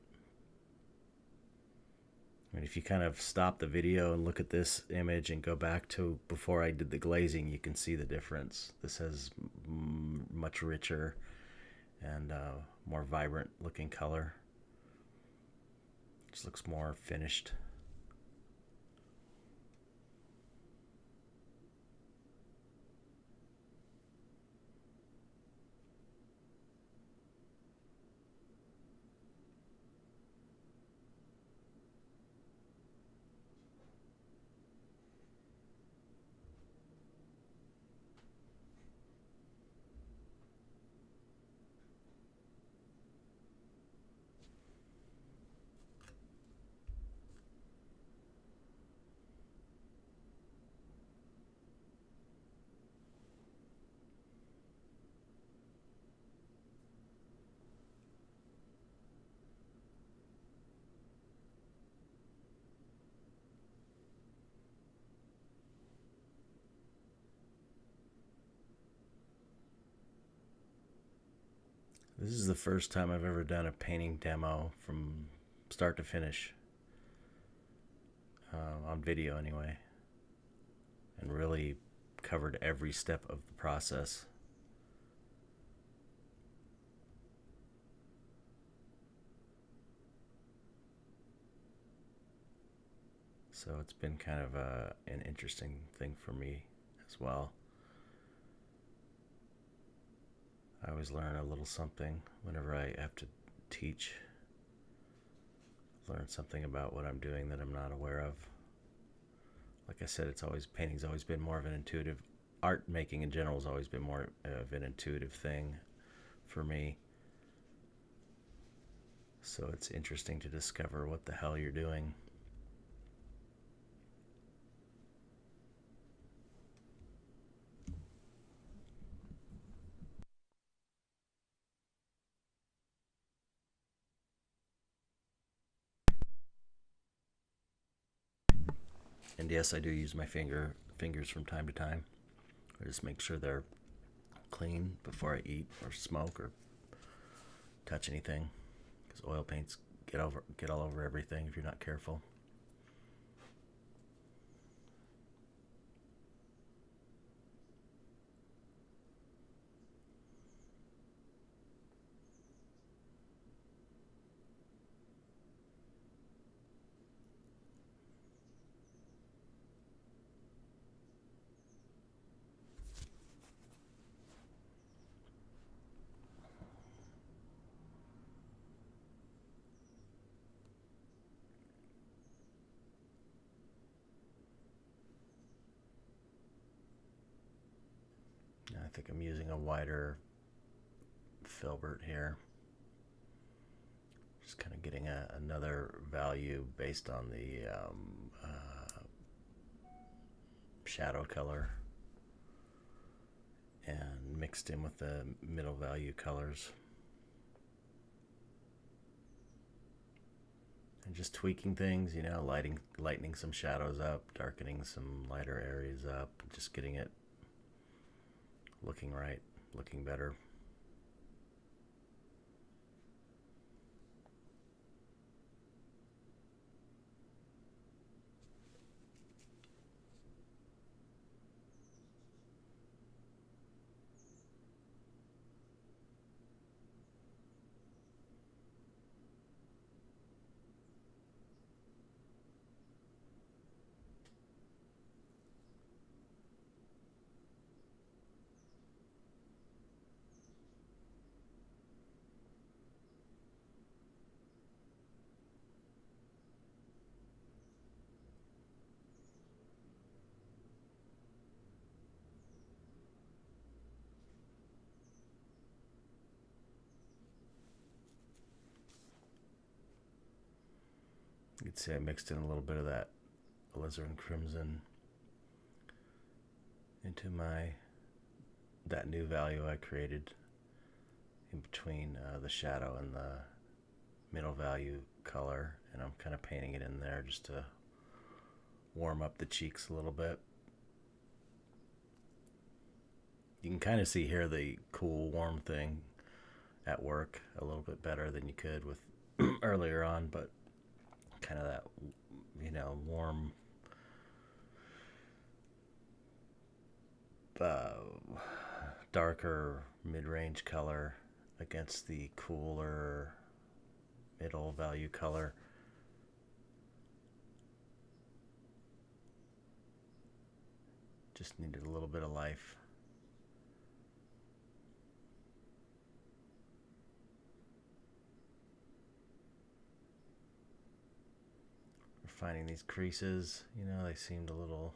I mean, if you kind of stop the video and look at this image and go back to before I did the glazing, you can see the difference. This has much richer and more vibrant looking color. Just looks more finished. This is the first time I've ever done a painting demo from start to finish, on video anyway, and really covered every step of the process. So it's been kind of an interesting thing for me as well. I always learn a little something whenever I have to teach. Learn something about what I'm doing that I'm not aware of. like I said, painting's always been more of an intuitive, art making in general has always been more of an intuitive thing for me. So it's interesting to discover what the hell you're doing. And yes, I do use my fingers from time to time. I just make sure they're clean before I eat or smoke or touch anything, because oil paints get all over everything if you're not careful. I think I'm using a wider filbert here. Just kind of getting another value based on the shadow color and mixed in with the middle value colors. And just tweaking things, lightening some shadows up, darkening some lighter areas up, just getting it looking right, looking better. You could say I mixed in a little bit of that alizarin crimson into that new value I created in between the shadow and the middle value color, and I'm kind of painting it in there just to warm up the cheeks a little bit. You can kind of see here the cool warm thing at work a little bit better than you could with earlier on, but kind of that warm darker mid-range color against the cooler middle value color. Just needed a little bit of life. Refining these creases, they seemed a little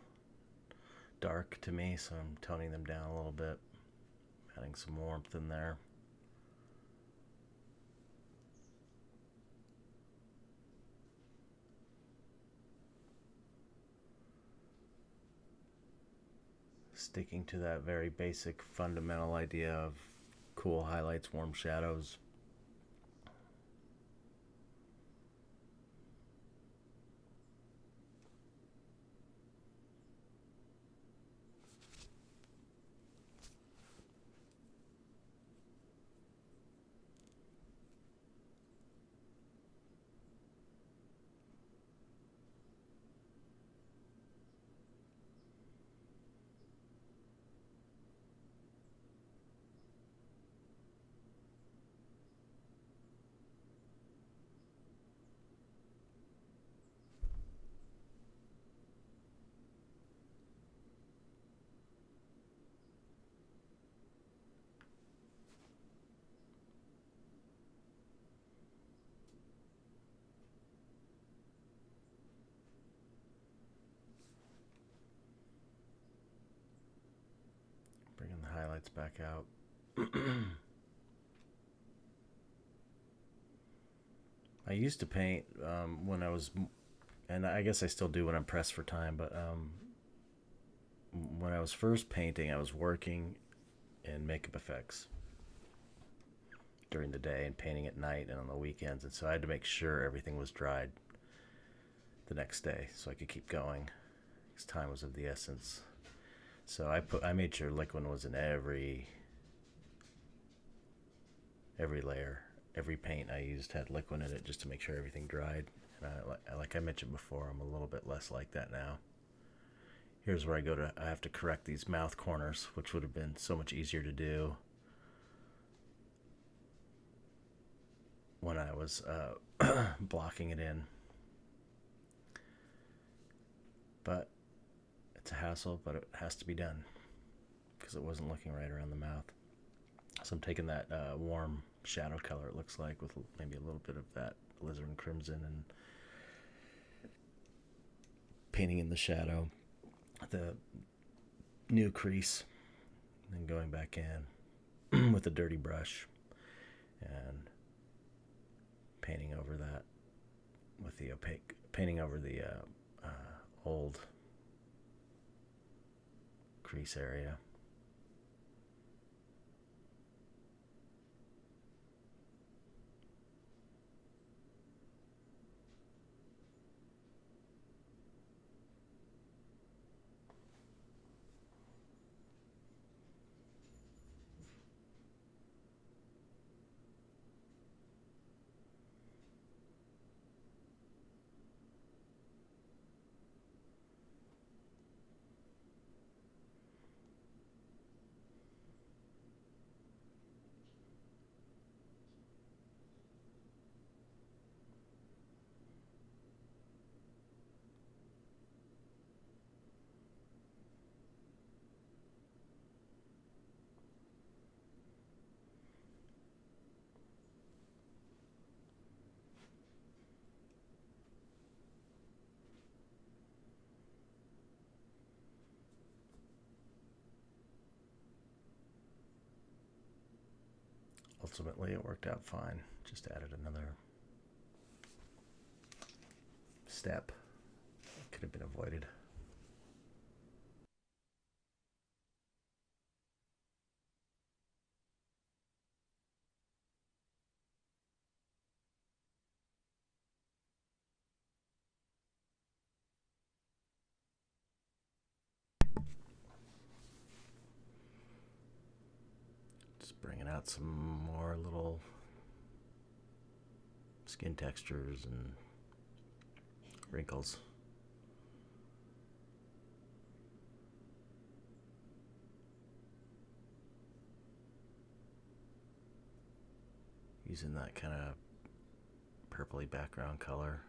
dark to me, so I'm toning them down a little bit, adding some warmth in there. Sticking to that very basic fundamental idea of cool highlights, warm shadows. lights back out. I used to paint when I was, and I guess I still do when I'm pressed for time, but when I was first painting, I was working in makeup effects during the day and painting at night and on the weekends, and so I had to make sure everything was dried the next day so I could keep going because time was of the essence. So I made sure liquid was in every layer. Every paint I used had liquid in it just to make sure everything dried. And like I mentioned before, I'm a little bit less like that now. Here's where I have to correct these mouth corners, which would have been so much easier to do when I was blocking it in. But it's a hassle, but it has to be done because it wasn't looking right around the mouth. So I'm taking that warm shadow color, it looks like, with maybe a little bit of that alizarin crimson, and painting in the shadow, the new crease, and going back in with a dirty brush and painting over that with the opaque, painting over the old crease area. Ultimately, it worked out fine. Just added another step that could have been avoided. Just bringing out some more little skin textures and wrinkles. Using that kind of purpley background color.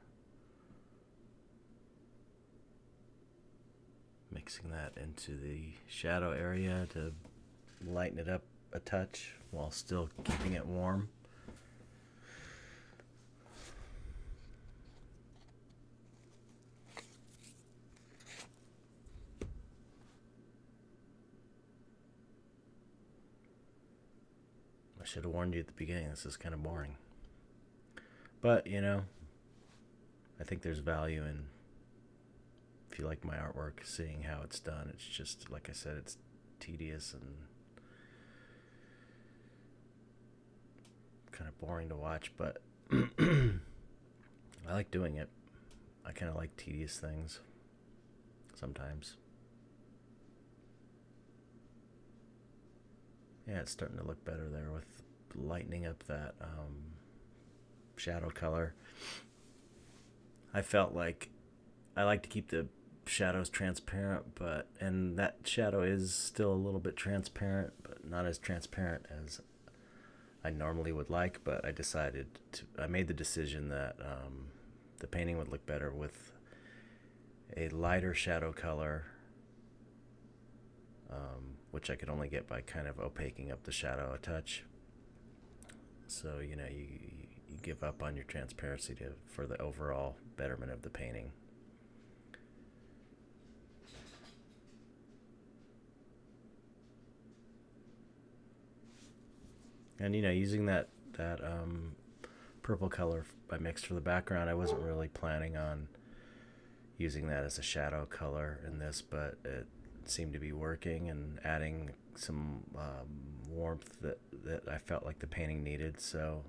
Mixing that into the shadow area to lighten it up a touch while still keeping it warm. I should have warned you at the beginning, this is kind of boring. But, you know, I think there's value in, if you like my artwork, seeing how it's done. It's just, like I said, it's tedious and kind of boring to watch, but I like doing it. I kind of like tedious things sometimes. Yeah, it's starting to look better there with lightening up that shadow color. I felt like I like to keep the shadows transparent, and that shadow is still a little bit transparent, but not as transparent as I normally would like. But I made the decision that the painting would look better with a lighter shadow color, which I could only get by kind of opaquing up the shadow a touch. So, you know, you give up on your transparency for the overall betterment of the painting. And using that purple color I mixed for the background, I wasn't really planning on using that as a shadow color in this, but it seemed to be working and adding some warmth that I felt like the painting needed. So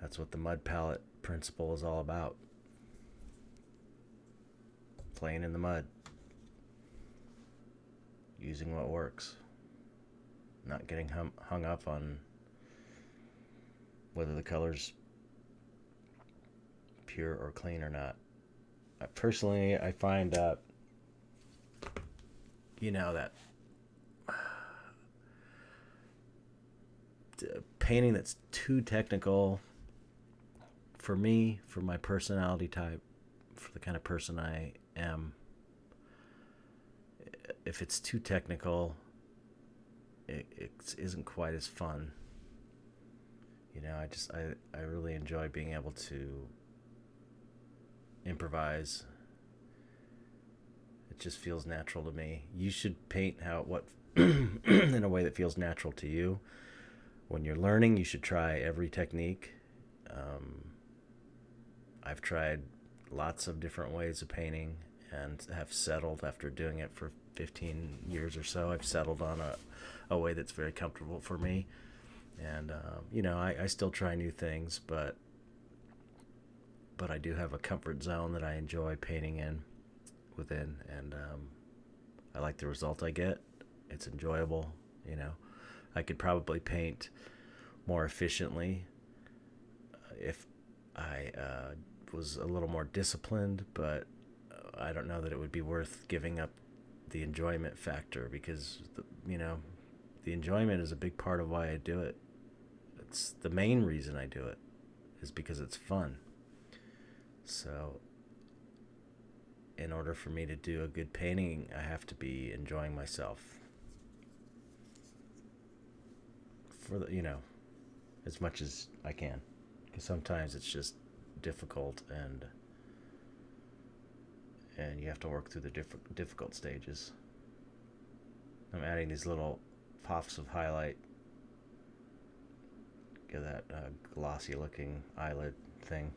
that's what the mud palette principle is all about. Playing in the mud. Using what works. Not getting hung up on whether the color's pure or clean or not. Personally, I find that that painting that's too technical for me, for my personality type, for the kind of person I am, if it's too technical, it isn't quite as fun. I really enjoy being able to improvise. It just feels natural to me. You should paint what in a way that feels natural to you. When you're learning, you should try every technique. I've tried lots of different ways of painting and have settled after doing it for 15 years or so. I've settled on a way that's very comfortable for me. And, I still try new things, but I do have a comfort zone that I enjoy painting within, and I like the result I get. It's enjoyable. I could probably paint more efficiently if I was a little more disciplined, but I don't know that it would be worth giving up the enjoyment factor, because the enjoyment is a big part of why I do it. It's the main reason I do it, is because it's fun. So in order for me to do a good painting, I have to be enjoying myself for as much as I can, because sometimes it's just difficult, and you have to work through the difficult stages. I'm adding these little puffs of highlight, get that glossy looking eyelid thing.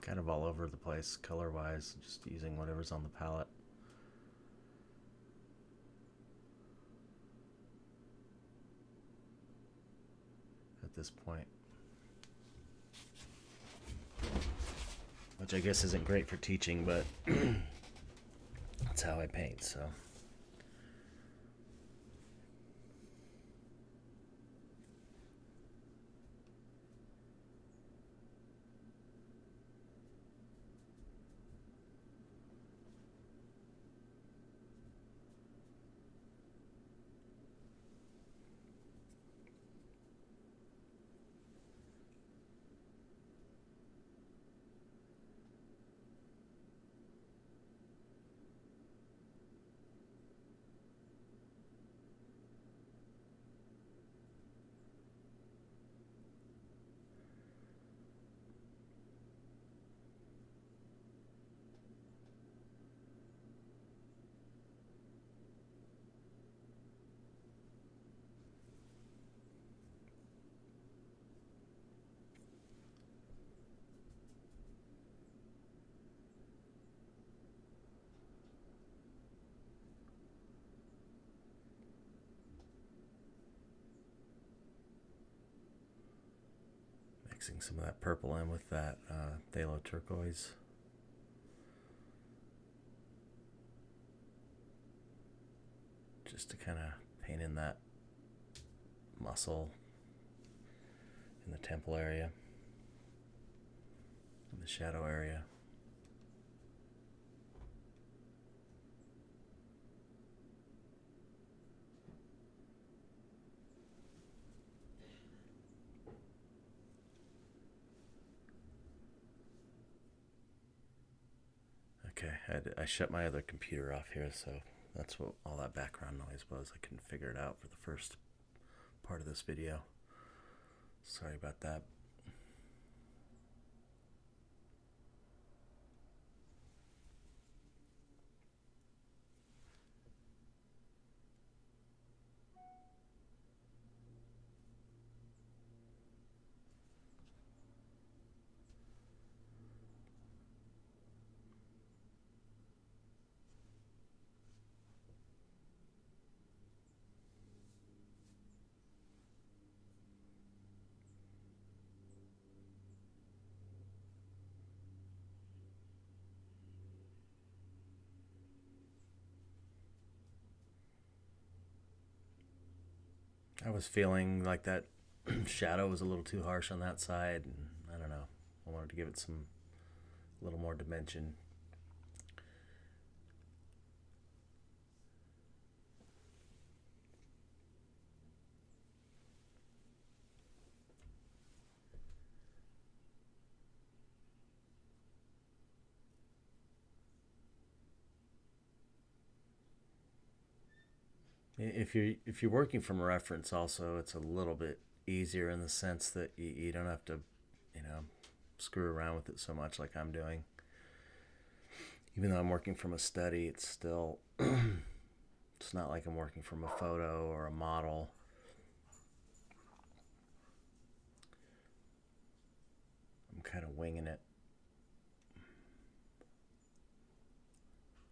Kind of all over the place color wise, just using whatever's on the palette at this point, which I guess isn't great for teaching, but that's how I paint. So Mixing some of that purple in with that phthalo turquoise. Just to kind of paint in that muscle in the temple area, in the shadow area. Okay, I shut my other computer off here, so that's what all that background noise was. I couldn't figure it out for the first part of this video. Sorry about that. I was feeling like that shadow was a little too harsh on that side, and I don't know. I wanted to give it some a little more dimension. If you're working from a reference, also it's a little bit easier in the sense that you don't have to, you know, screw around with it so much like I'm doing. Even though I'm working from a study, it's still it's not like I'm working from a photo or a model. I'm kind of winging it.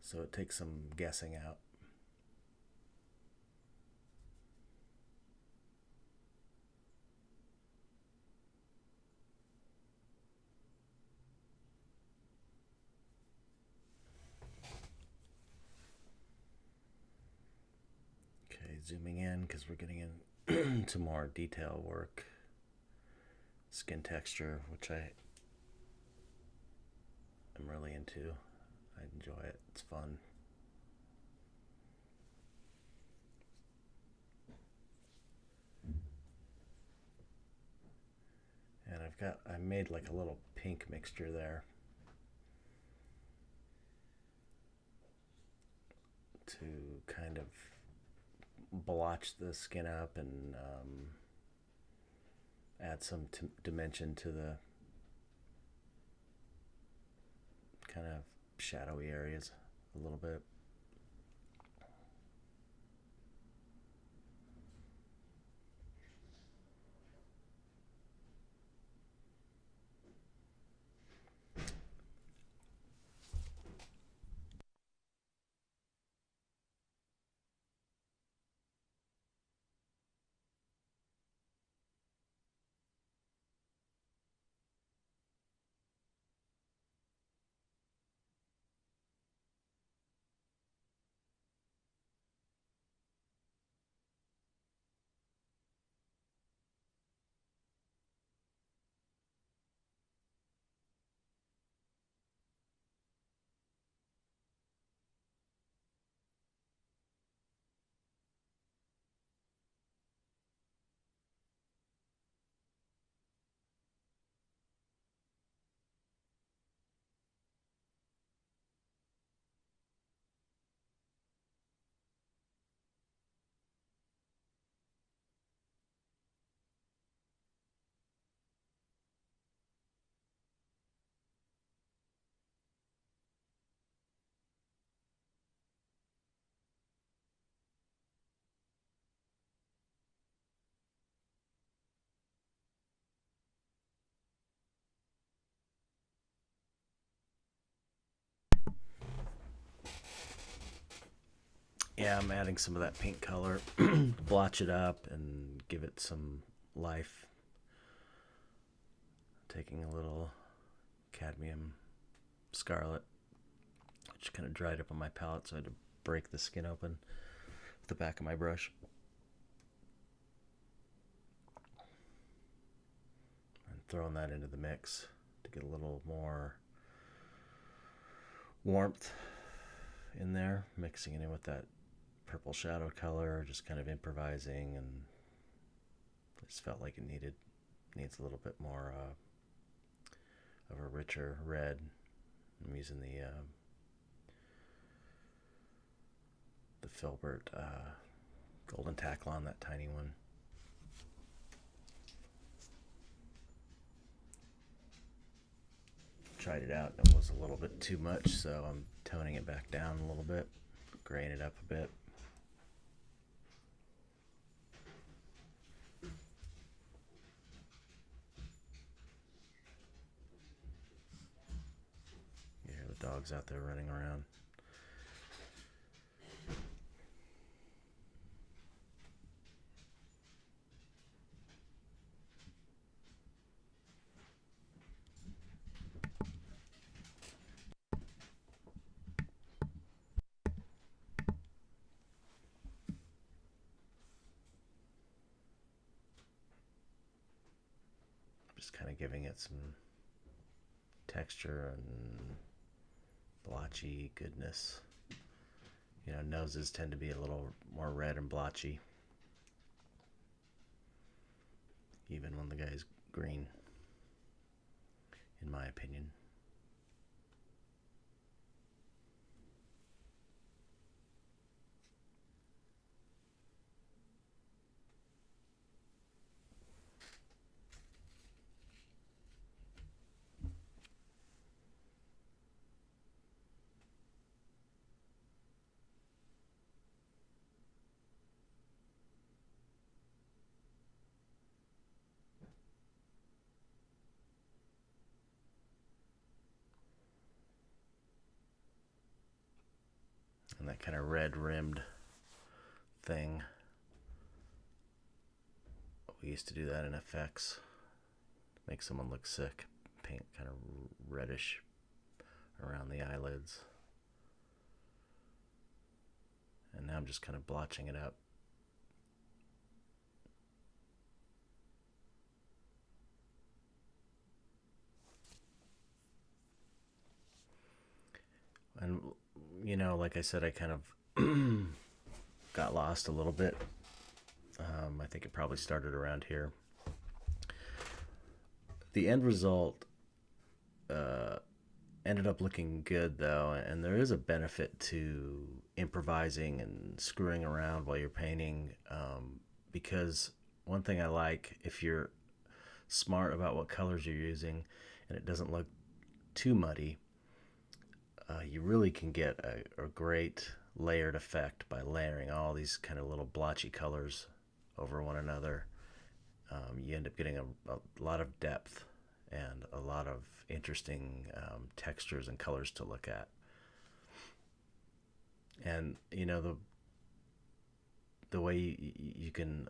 So it takes some guessing out. Okay, zooming in because we're getting into more detail work. Skin texture, which I am really into. I enjoy it. It's fun. And I made like a little pink mixture there to kind of blotch the skin up and add some dimension to the kind of shadowy areas a little bit. Yeah, I'm adding some of that pink color, blotch it up, and give it some life. taking a little cadmium scarlet, which kind of dried up on my palette, so I had to break the skin open with the back of my brush. And throwing that into the mix to get a little more warmth in there, mixing it in with that purple shadow color, just kind of improvising, and I just felt like it needs a little bit more of a richer red. I'm using the Filbert Golden Taklon, that tiny one. Tried it out and it was a little bit too much, so I'm toning it back down a little bit, graying it up a bit. You hear the dogs out there running around. Just kind of giving it some texture and blotchy goodness. You know, noses tend to be a little more red and blotchy, even when the guy's green, in my opinion. And that kind of red rimmed thing, we used to do that in effects, make someone look sick. Paint kind of reddish around the eyelids. And now I'm just kind of blotching it up. And, you know, like I said, I kind of got lost a little bit. I think it probably started around here. The end result ended up looking good, though, and there is a benefit to improvising and screwing around while you're painting, because one thing I like, if you're smart about what colors you're using and it doesn't look too muddy, you really can get a great layered effect by layering all these kind of little blotchy colors over one another. You end up getting a lot of depth and a lot of interesting textures and colors to look at. And you know, the way you can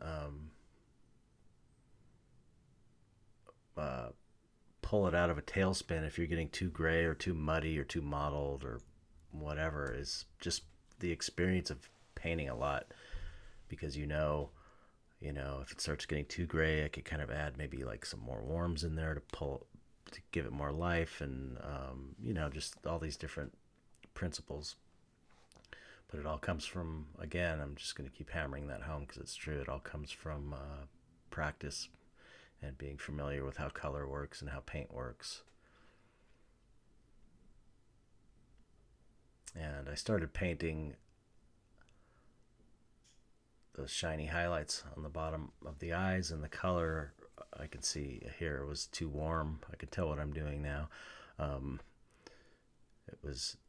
pull it out of a tailspin if you're getting too gray or too muddy or too mottled or whatever is just the experience of painting a lot, because you know, if it starts getting too gray, I could kind of add maybe like some more warms in there to give it more life, and just all these different principles. But it all comes from, again, I'm just going to keep hammering that home because it's true. It all comes from practice and being familiar with how color works and how paint works. And I started painting those shiny highlights on the bottom of the eyes, and the color I could see here was too warm. I could tell what I'm doing now.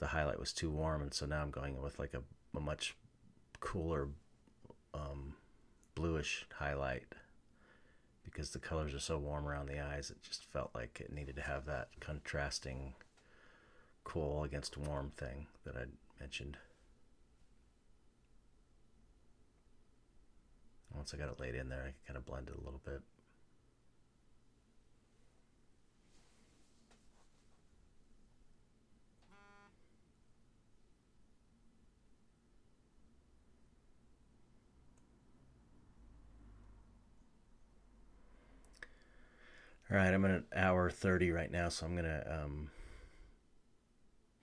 The highlight was too warm, and so now I'm going with like a much cooler bluish highlight, because the colors are so warm around the eyes. It just felt like it needed to have that contrasting cool against warm thing that I mentioned. Once I got it laid in there, I could kind of blend it a little bit. All right, I'm at an hour 30 right now, so I'm gonna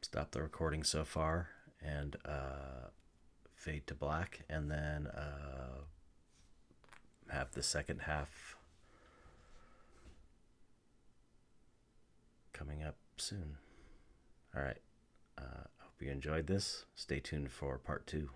stop the recording so far and fade to black, and then have the second half coming up soon. All right. Hope you enjoyed this. Stay tuned for part 2.